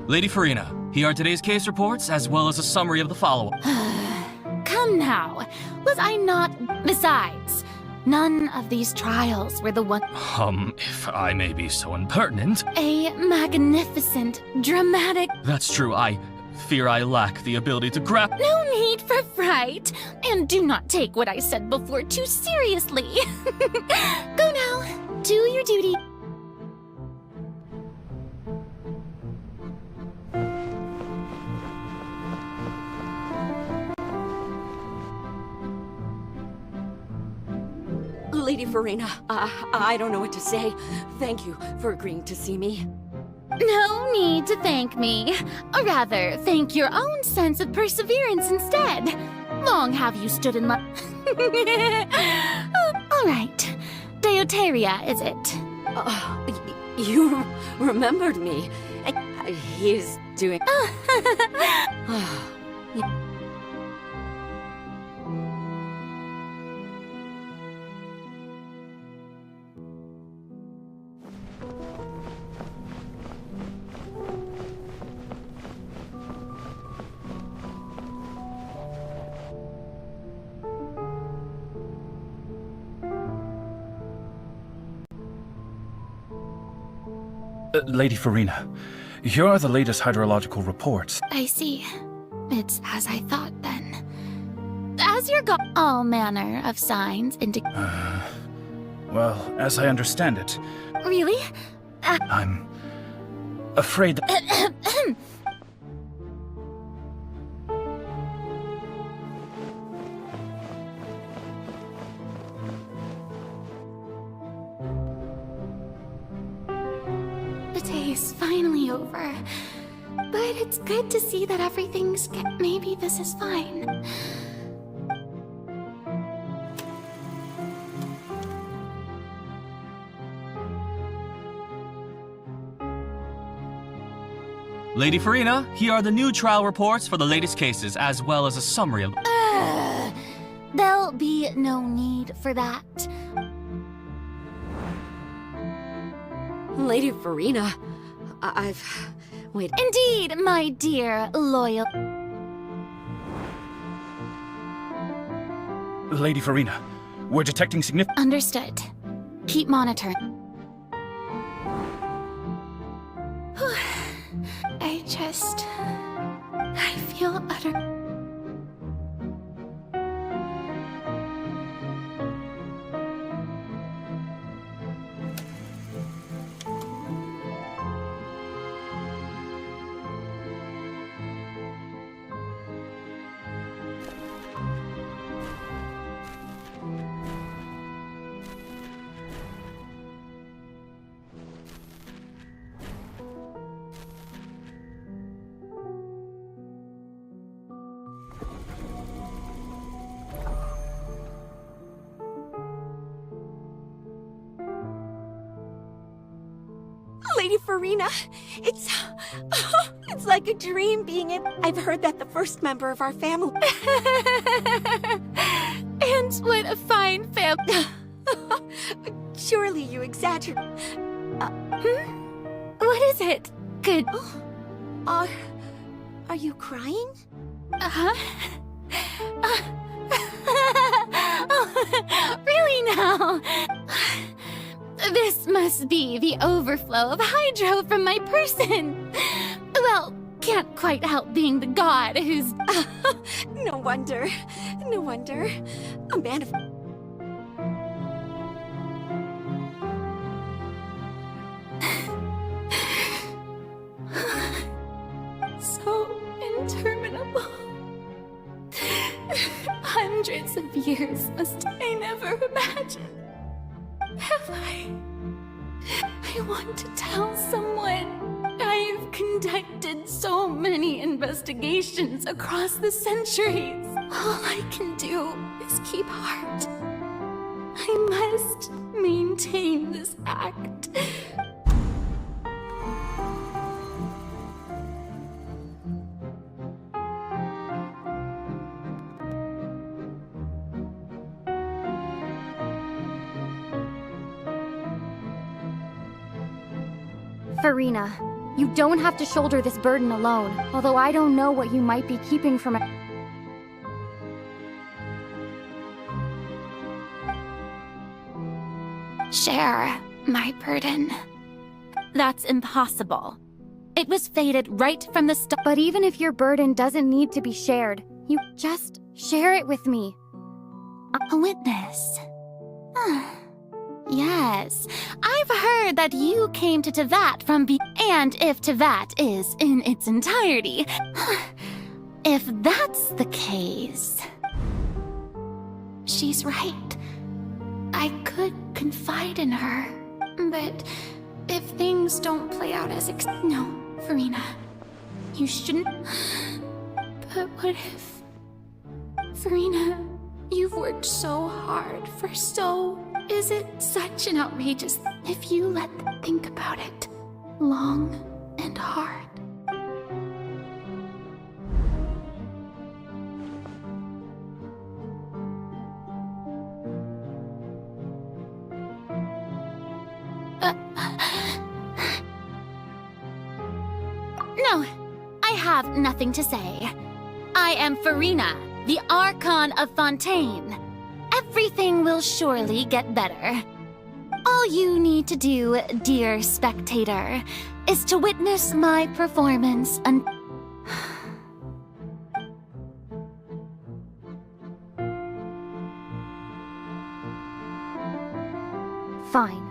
Lady Furina, here are today's case reports, as well as a summary of the follow-up. Come now, was I not... Besides, none of these trials were the one... If I may be so impertinent... A magnificent, dramatic... That's true, I fear I lack the ability to grasp... No need for fright, and do not take what I said before too seriously. Go now, do your duty. Lady Furina, I don't know what to say. Thank you for agreeing to see me. No need to thank me. Or rather, thank your own sense of perseverance instead. Long have you stood in my... All right. Deuteria, is it? You remembered me. He's doing... Lady Furina, here are the latest hydrological reports. I see. It's as I thought, then. As your all manner of signs indicate... Well, as I understand it... Really? I'm... afraid that... is finally over. But it's good to see that everything's maybe this is fine. Lady Farina, here are the new trial reports for the latest cases, as well as a summary of... There'll be no need for that. Lady Farina, wait. Indeed, my dear loyal... Lady Farina, we're detecting significant... Understood. Keep monitoring. I feel utter... Lady Farina, it's like a dream being in... I've heard that the first member of our family... And what a fine family. Surely you exaggerate. What is it? Good. Are you crying? Really now? This must be the overflow of hydro from my person. Well, can't quite help being the god who's... No wonder. No wonder. A man of... So interminable. Hundreds of years must I never imagined. Have I want to tell someone. I've conducted so many investigations across the centuries. All I can do is keep heart. I must maintain this act. Farina, you don't have to shoulder this burden alone, although I don't know what you might be keeping from it. Share my burden. That's impossible. It was fated right from the start. But even if your burden doesn't need to be shared, you just share it with me. A witness. Yes, I've heard that you came to Tevat from and if Tevat is in its entirety. If that's the case... She's right. I could confide in her. But if things don't play out as No, Farina. You shouldn't... But what if... Farina, you've worked so hard for so... Is it such an outrageous... If you let them think about it long and hard. No, I have nothing to say. I am Farina, the Archon of Fontaine. Everything will surely get better. All you need to do, dear spectator, is to witness my performance and... Fine.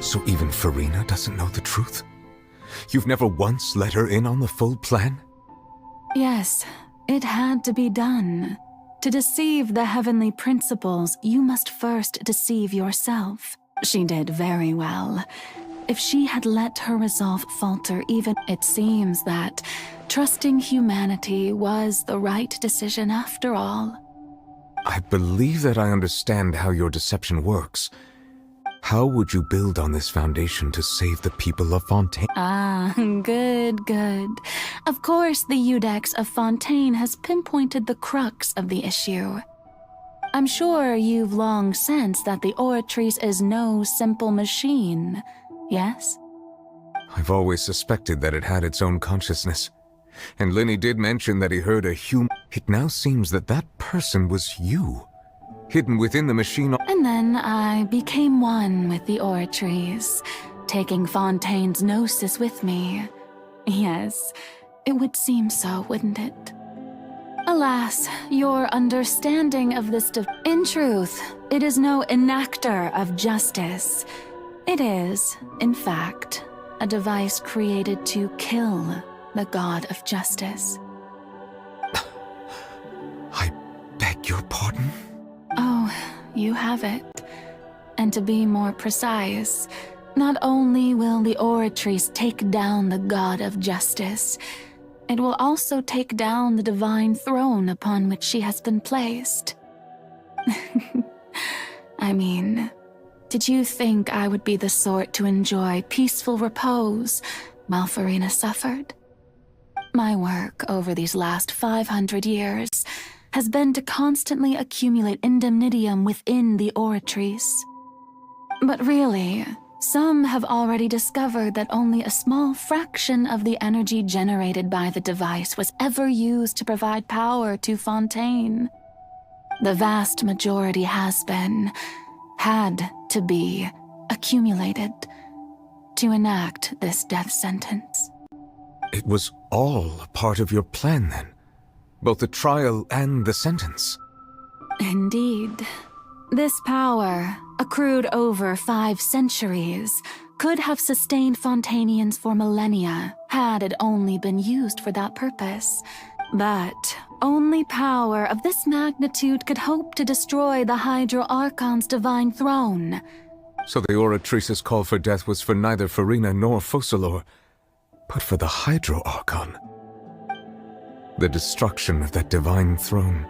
So even Farina doesn't know the truth? You've never once let her in on the full plan? Yes, it had to be done. To deceive the heavenly principles, you must first deceive yourself. She did very well. If she had let her resolve falter even, it seems that trusting humanity was the right decision after all. I believe that I understand how your deception works. How would you build on this foundation to save the people of Fontaine? Ah, good. Of course, the Iudex of Fontaine has pinpointed the crux of the issue. I'm sure you've long sensed that the Oratrice is no simple machine, yes? I've always suspected that it had its own consciousness. And Linny did mention that he heard a human. It now seems that that person was you, hidden within the machine. And then I became one with the Oratrice, taking Fontaine's gnosis with me. Yes, it would seem so, wouldn't it? Alas, your understanding of this in truth, it is no enactor of justice. It is, in fact, a device created to kill the god of justice. I beg your pardon? Oh, you have it. And to be more precise, not only will the Oratrice take down the god of justice, it will also take down the divine throne upon which she has been placed. I mean, did you think I would be the sort to enjoy peaceful repose while Farina suffered? My work over these last 500 years has been to constantly accumulate indemnitium within the Oratrice. But really, some have already discovered that only a small fraction of the energy generated by the device was ever used to provide power to Fontaine. The vast majority had to be accumulated to enact this death sentence. It was all a part of your plan then? Both the trial and the sentence? Indeed. This power, accrued over 5 centuries, could have sustained Fontainians for millennia had it only been used for that purpose. But only power of this magnitude could hope to destroy the Hydro Archon's divine throne. So the Oratrice's call for death was for neither Farina nor Focalor, but for the Hydro Archon. The destruction of that divine throne,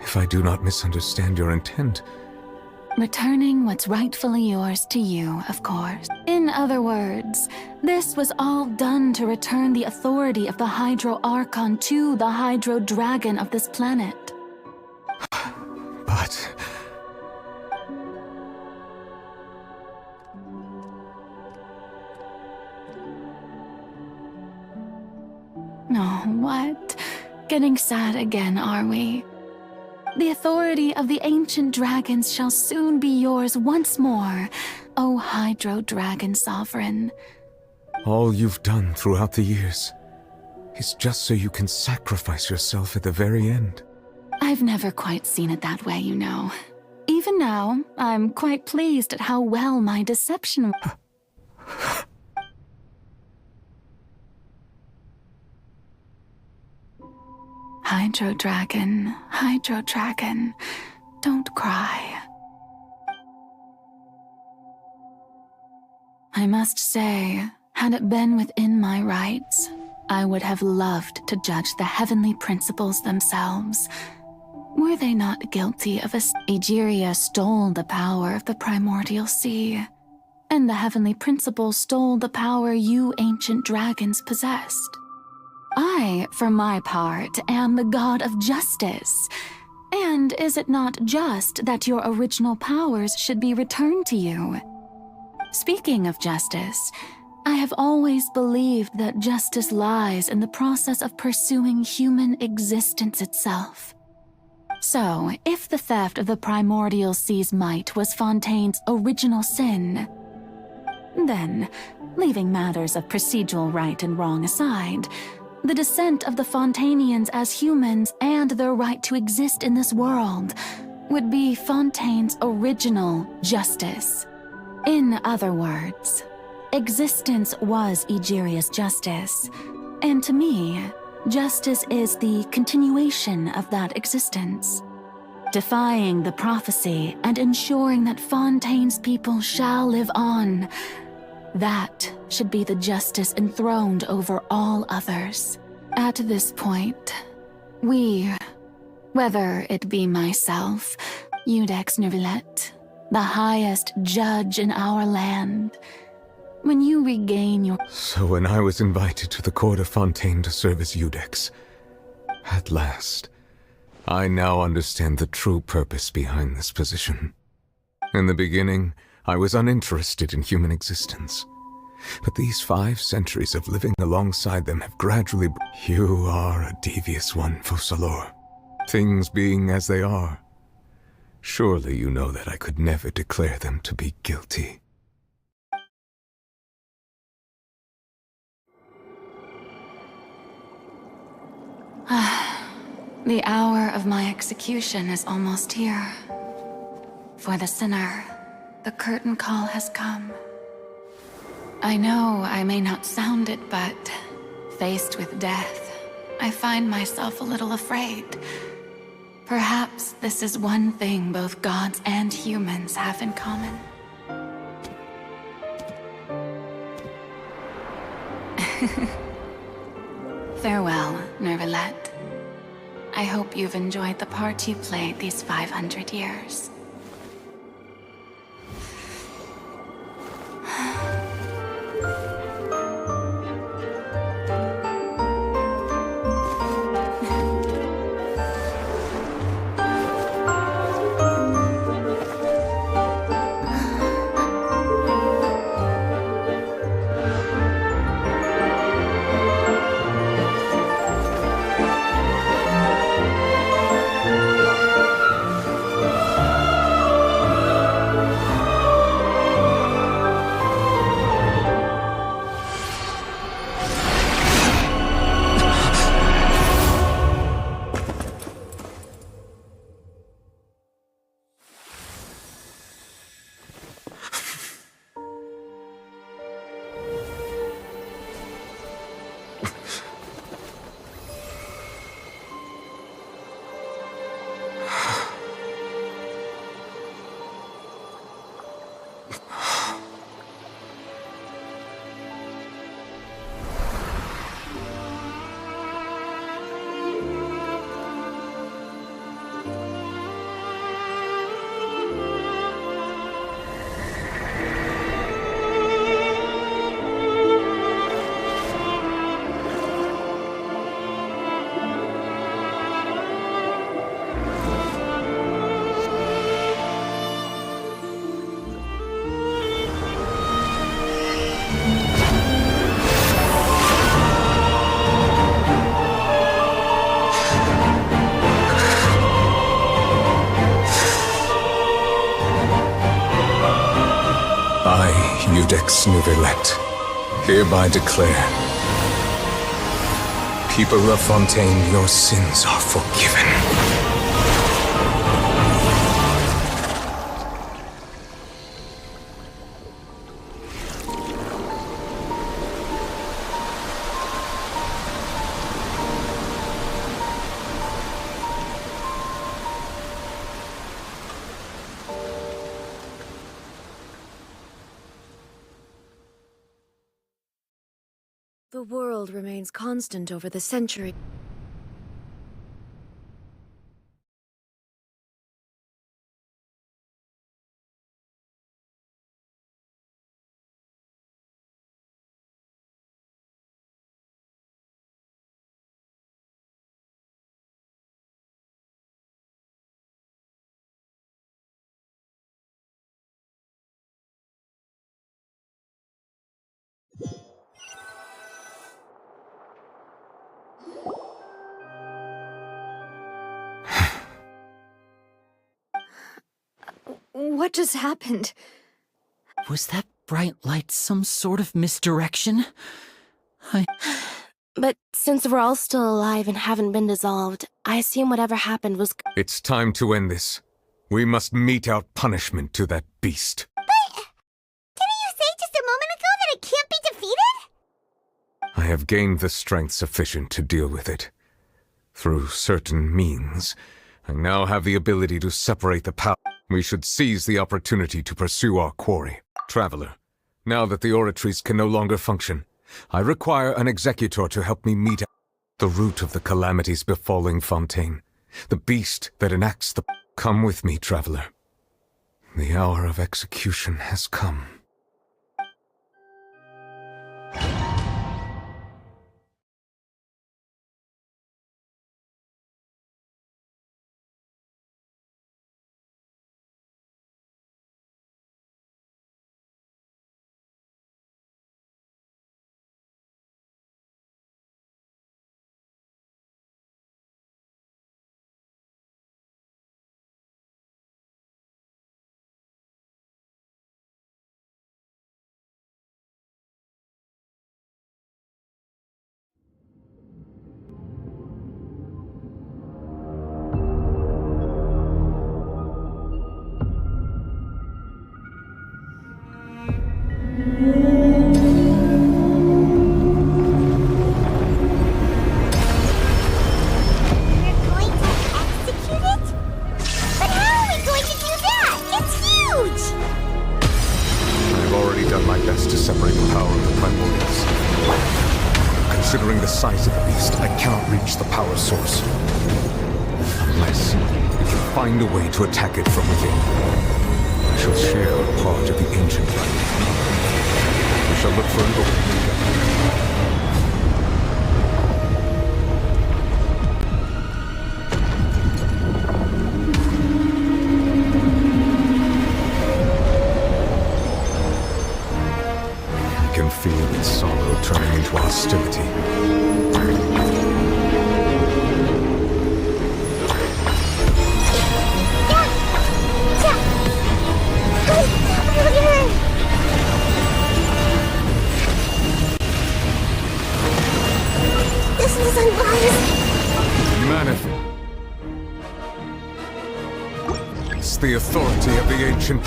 if I do not misunderstand your intent. Returning what's rightfully yours to you, of course. In other words, this was all done to return the authority of the Hydro Archon to the Hydro Dragon of this planet. But... Oh, what? Getting sad again, are we? The authority of the ancient dragons shall soon be yours once more, O Hydro Dragon Sovereign. all you've done throughout the years is just so you can sacrifice yourself at the very end. I've never quite seen it that way, you know. Even now, I'm quite pleased at how well my deception... Hydro Dragon, don't cry. I must say, had it been within my rights, I would have loved to judge the heavenly principles themselves. Were they not guilty of Egeria stole the power of the primordial sea, and the heavenly principles stole the power you ancient dragons possessed. I, for my part, am the god of justice. And is it not just that your original powers should be returned to you? Speaking of justice, I have always believed that justice lies in the process of pursuing human existence itself. So, if the theft of the primordial sea's might was Fontaine's original sin, then, leaving matters of procedural right and wrong aside, the descent of the Fontainians as humans and their right to exist in this world would be Fontaine's original justice. In other words, existence was Egeria's justice, and to me, justice is the continuation of that existence. Defying the prophecy and ensuring that Fontaine's people shall live on. That should be the justice enthroned over all others. At this point, we, whether it be myself, Iudex Neuvillette, the highest judge in our land, when you regain your— So when I was invited to the court of Fontaine to serve as Iudex, at last, I now understand the true purpose behind this position. In the beginning, I was uninterested in human existence. But these 5 centuries of living alongside them have gradually— You are a devious one, Focalors. Things being as they are, surely you know that I could never declare them to be guilty. The hour of my execution is almost here. For the sinner, the curtain call has come. I know I may not sound it, but faced with death, I find myself a little afraid. Perhaps this is one thing both gods and humans have in common. Farewell, Neuvillette. I hope you've enjoyed the part you played these 500 years. Iudex Neuvillette, hereby declare, people of Fontaine, your sins are forgiven. The world remains constant over the century. What just happened? Was that bright light some sort of misdirection? But since we're all still alive and haven't been dissolved, I assume whatever happened was— It's time to end this. We must mete out punishment to that beast. have gained the strength sufficient to deal with it. Through certain means, I now have the ability to separate the power. We should seize the opportunity to pursue our quarry. Traveler, now that the oratories can no longer function, I require an executor to help me meet the root of the calamities befalling Fontaine, the beast that enacts the... Come with me, traveler. The hour of execution has come. Considering the size of the beast, I cannot reach the power source. Unless we can find a way to attack it from within. I shall share a part of the ancient light. We shall look for an opening together. Feel its sorrow turning into hostility. This is unwise. Manifest. It's the authority of the ancient...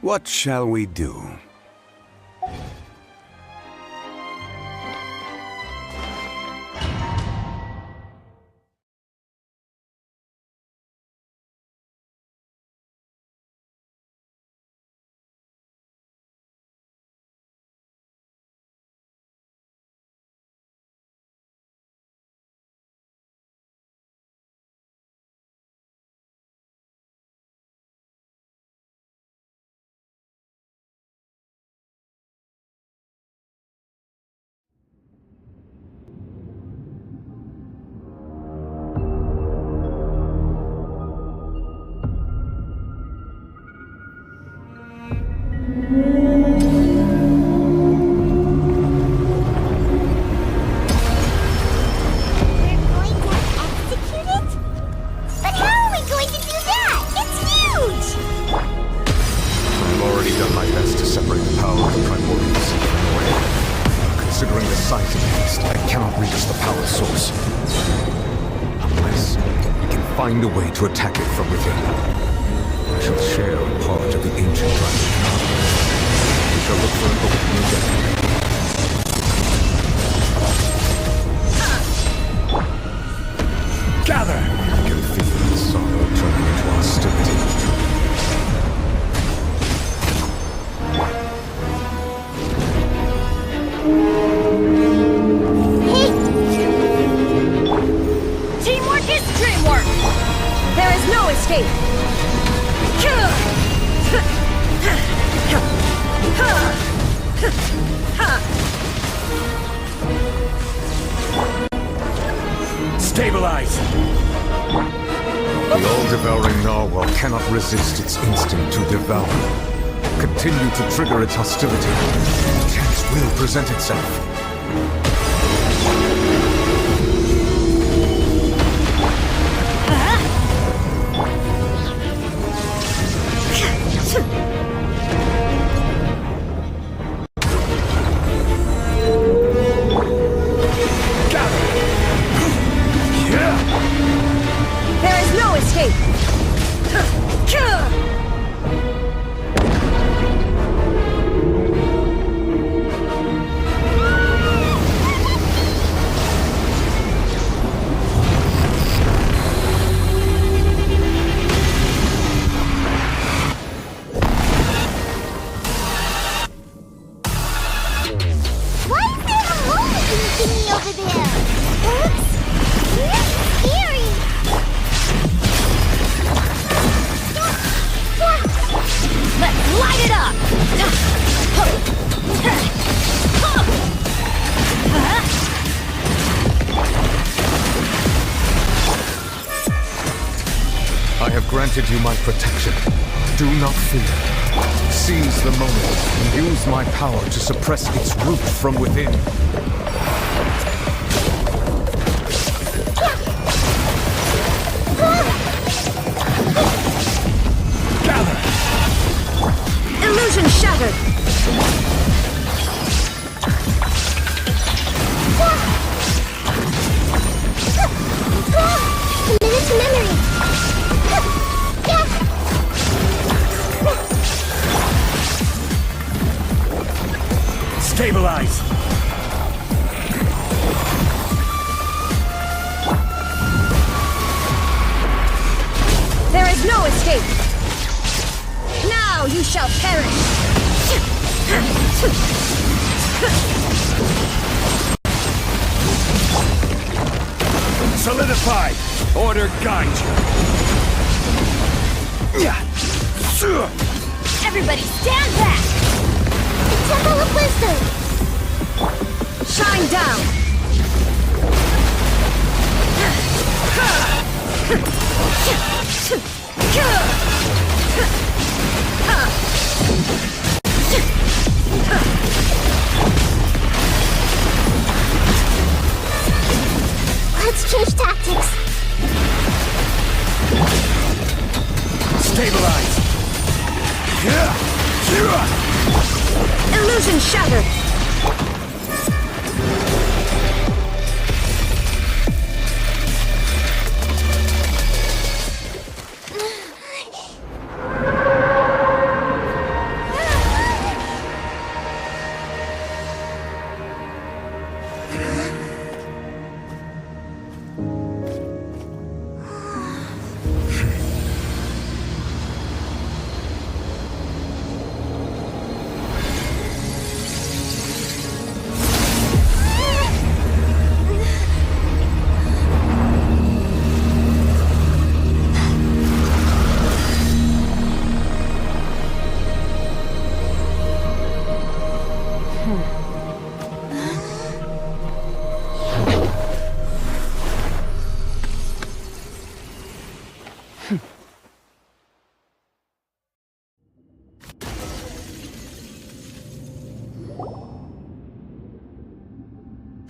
What shall we do? Considering the size of the beast, I cannot reach the power source. Unless we can find a way to attack it from within. I shall share a part of the ancient dragon. We shall look for an opening together. Gather! I can feel the sorrow turning into hostility. Stabilize! The all-devouring narwhal cannot resist its instinct to devour. Continue to trigger its hostility. A chance will present itself. There is no escape! Why is there a moving thingy over there? Oops! Really scary! Let's light it up! I have granted you my protection. Do not fear. Seize the moment and use my power to suppress its root from within. Illusion shattered! Minute to memory! Stabilize! There is no escape! Now you shall perish! Solidify! Order guide you! Everybody stand back! The Temple of Wisdom! Shine down! Let's change tactics. Stabilize! Illusion shattered!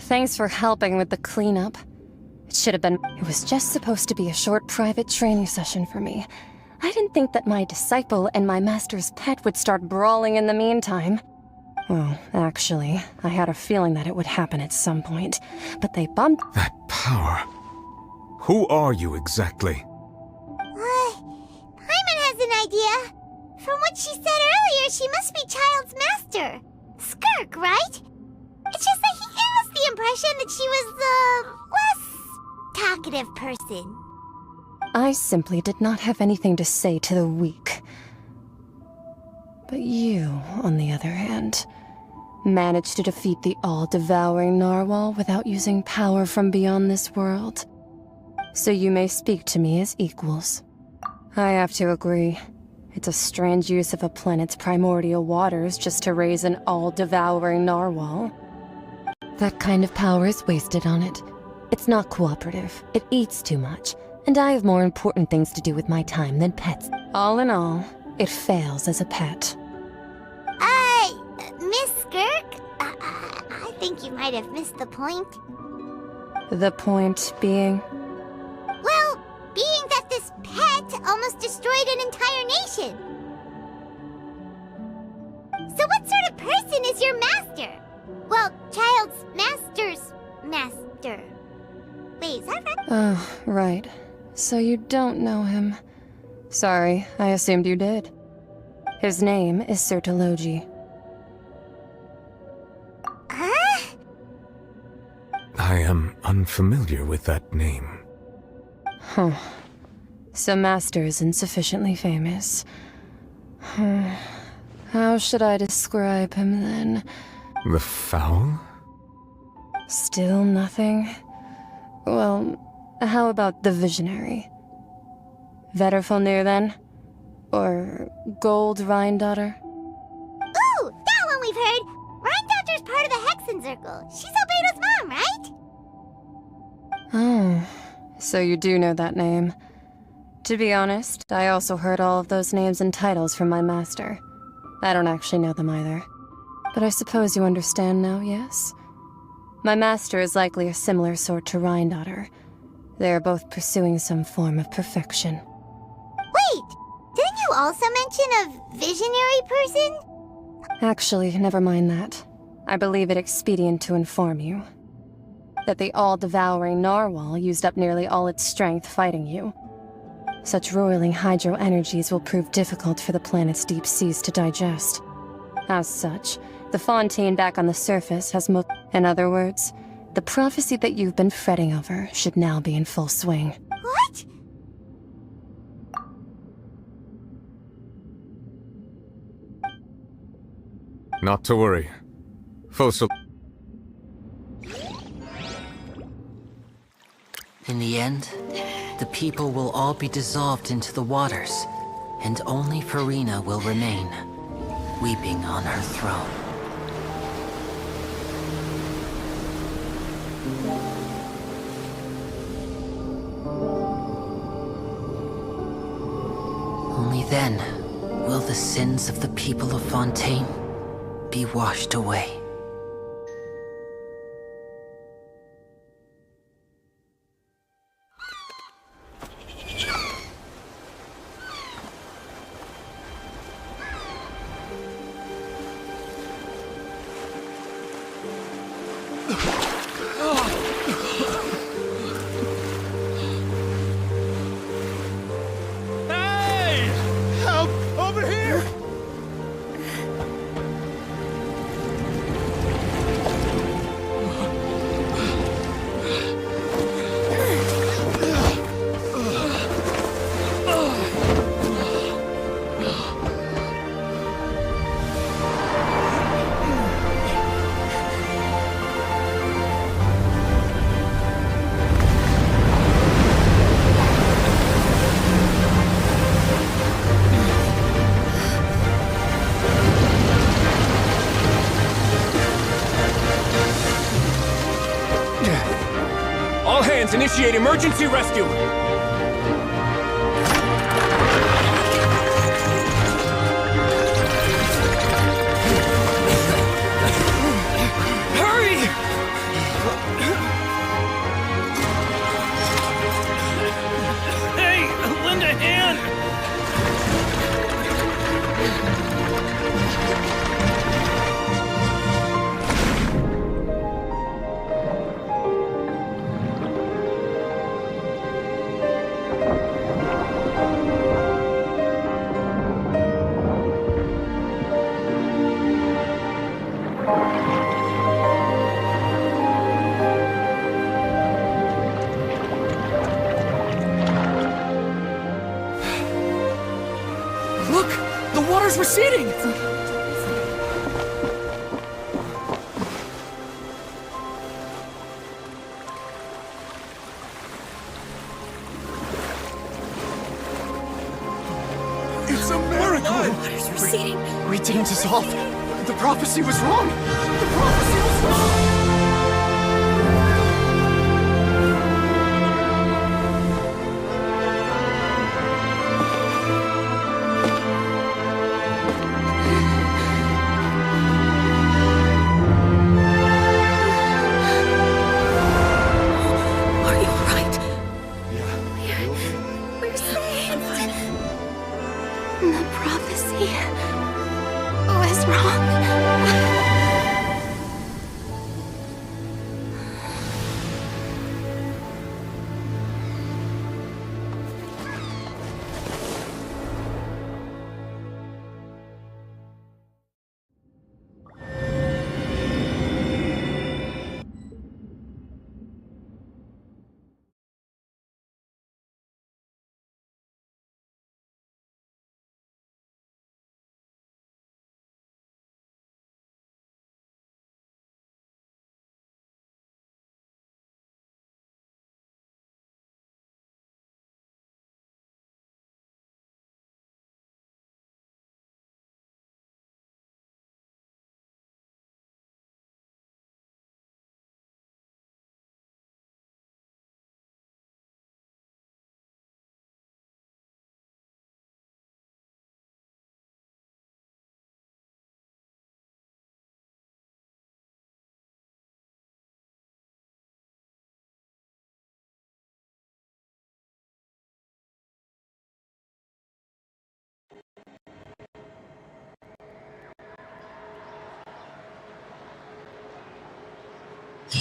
Thanks for helping with the cleanup. It should have been. It was just supposed to be a short private training session for me. I didn't think that my disciple and my master's pet would start brawling in the meantime. Well, actually, I had a feeling that it would happen at some point, but they bumped. That power. Who are you exactly? Paimon has an idea. From what she said earlier, she must be Child's master. Skirk, right? It's just that he gave us the impression that she was the less talkative person. I simply did not have anything to say to the weak. But you, on the other hand, managed to defeat the all-devouring narwhal without using power from beyond this world. So you may speak to me as equals. I have to agree. It's a strange use of a planet's primordial waters just to raise an all-devouring narwhal. That kind of power is wasted on it. It's not cooperative. It eats too much. And I have more important things to do with my time than pets. All in all, it fails as a pet. Miss Skirk? I think you might have missed the point. The point being? Well, being that this pet almost destroyed an entire nation. So what sort of person is your master? Well, child's master's master. Wait, is that right? Oh, right. So you don't know him. Sorry, I assumed you did. His name is Sertologi. Huh? I am unfamiliar with that name. Huh. So Master isn't sufficiently famous. How should I describe him then? The Foul? Still nothing? Well, how about the Visionary? Vetterfulnir then? Or Gold Rhindaughter? Ooh, that one we've heard! Rhindaughter's part of the Hexen Circle. She's Albedo's mom, right? Oh, so you do know that name. To be honest, I also heard all of those names and titles from my master. I don't actually know them either. But I suppose you understand now, yes? My master is likely a similar sort to Rhindaughter. They are both pursuing some form of perfection. Wait! Didn't you also mention a visionary person? Actually, never mind that. I believe it expedient to inform you that the all-devouring narwhal used up nearly all its strength fighting you. Such roiling hydro energies will prove difficult for the planet's deep seas to digest. As such, the fontaine back on the surface has In other words, the prophecy that you've been fretting over should now be in full swing. What? Not to worry. Fossil. In the end, the people will all be dissolved into the waters, and only Farina will remain, weeping on her throne. Only then will the sins of the people of Fontaine be washed away. All hands, initiate emergency rescue! Hurry! Hey, lend a hand! Look! The water's receding! It's a miracle! Water's receding. We didn't dissolve. The prophecy was wrong. The prophecy was wrong! The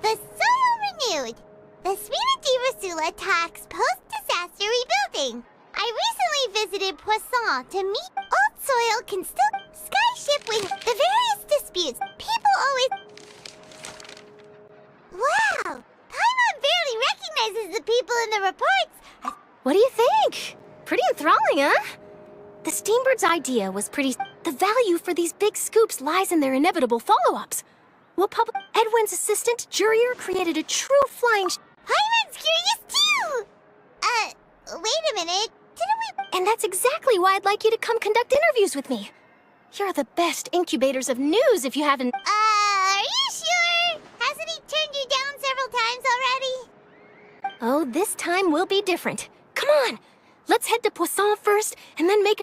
soil renewed. The Sula attacks post-disaster rebuilding. I recently visited Poisson to meet old soil can still skyship with the various disputes. People always... Wow! Paimon barely recognizes the people in the reports. What do you think? Pretty enthralling, huh? The Steambird's idea was pretty... The value for these big scoops lies in their inevitable follow-ups. Edwin's assistant, Jurier, created a true flying... Paimon's curious too! Wait a minute. Didn't we... And that's exactly why I'd like you to come conduct interviews with me. You're the best incubators of news if you haven't... Are you sure? Hasn't he turned you down several times already? Oh, this time will be different. Come on! Let's head to Poisson first, and then make...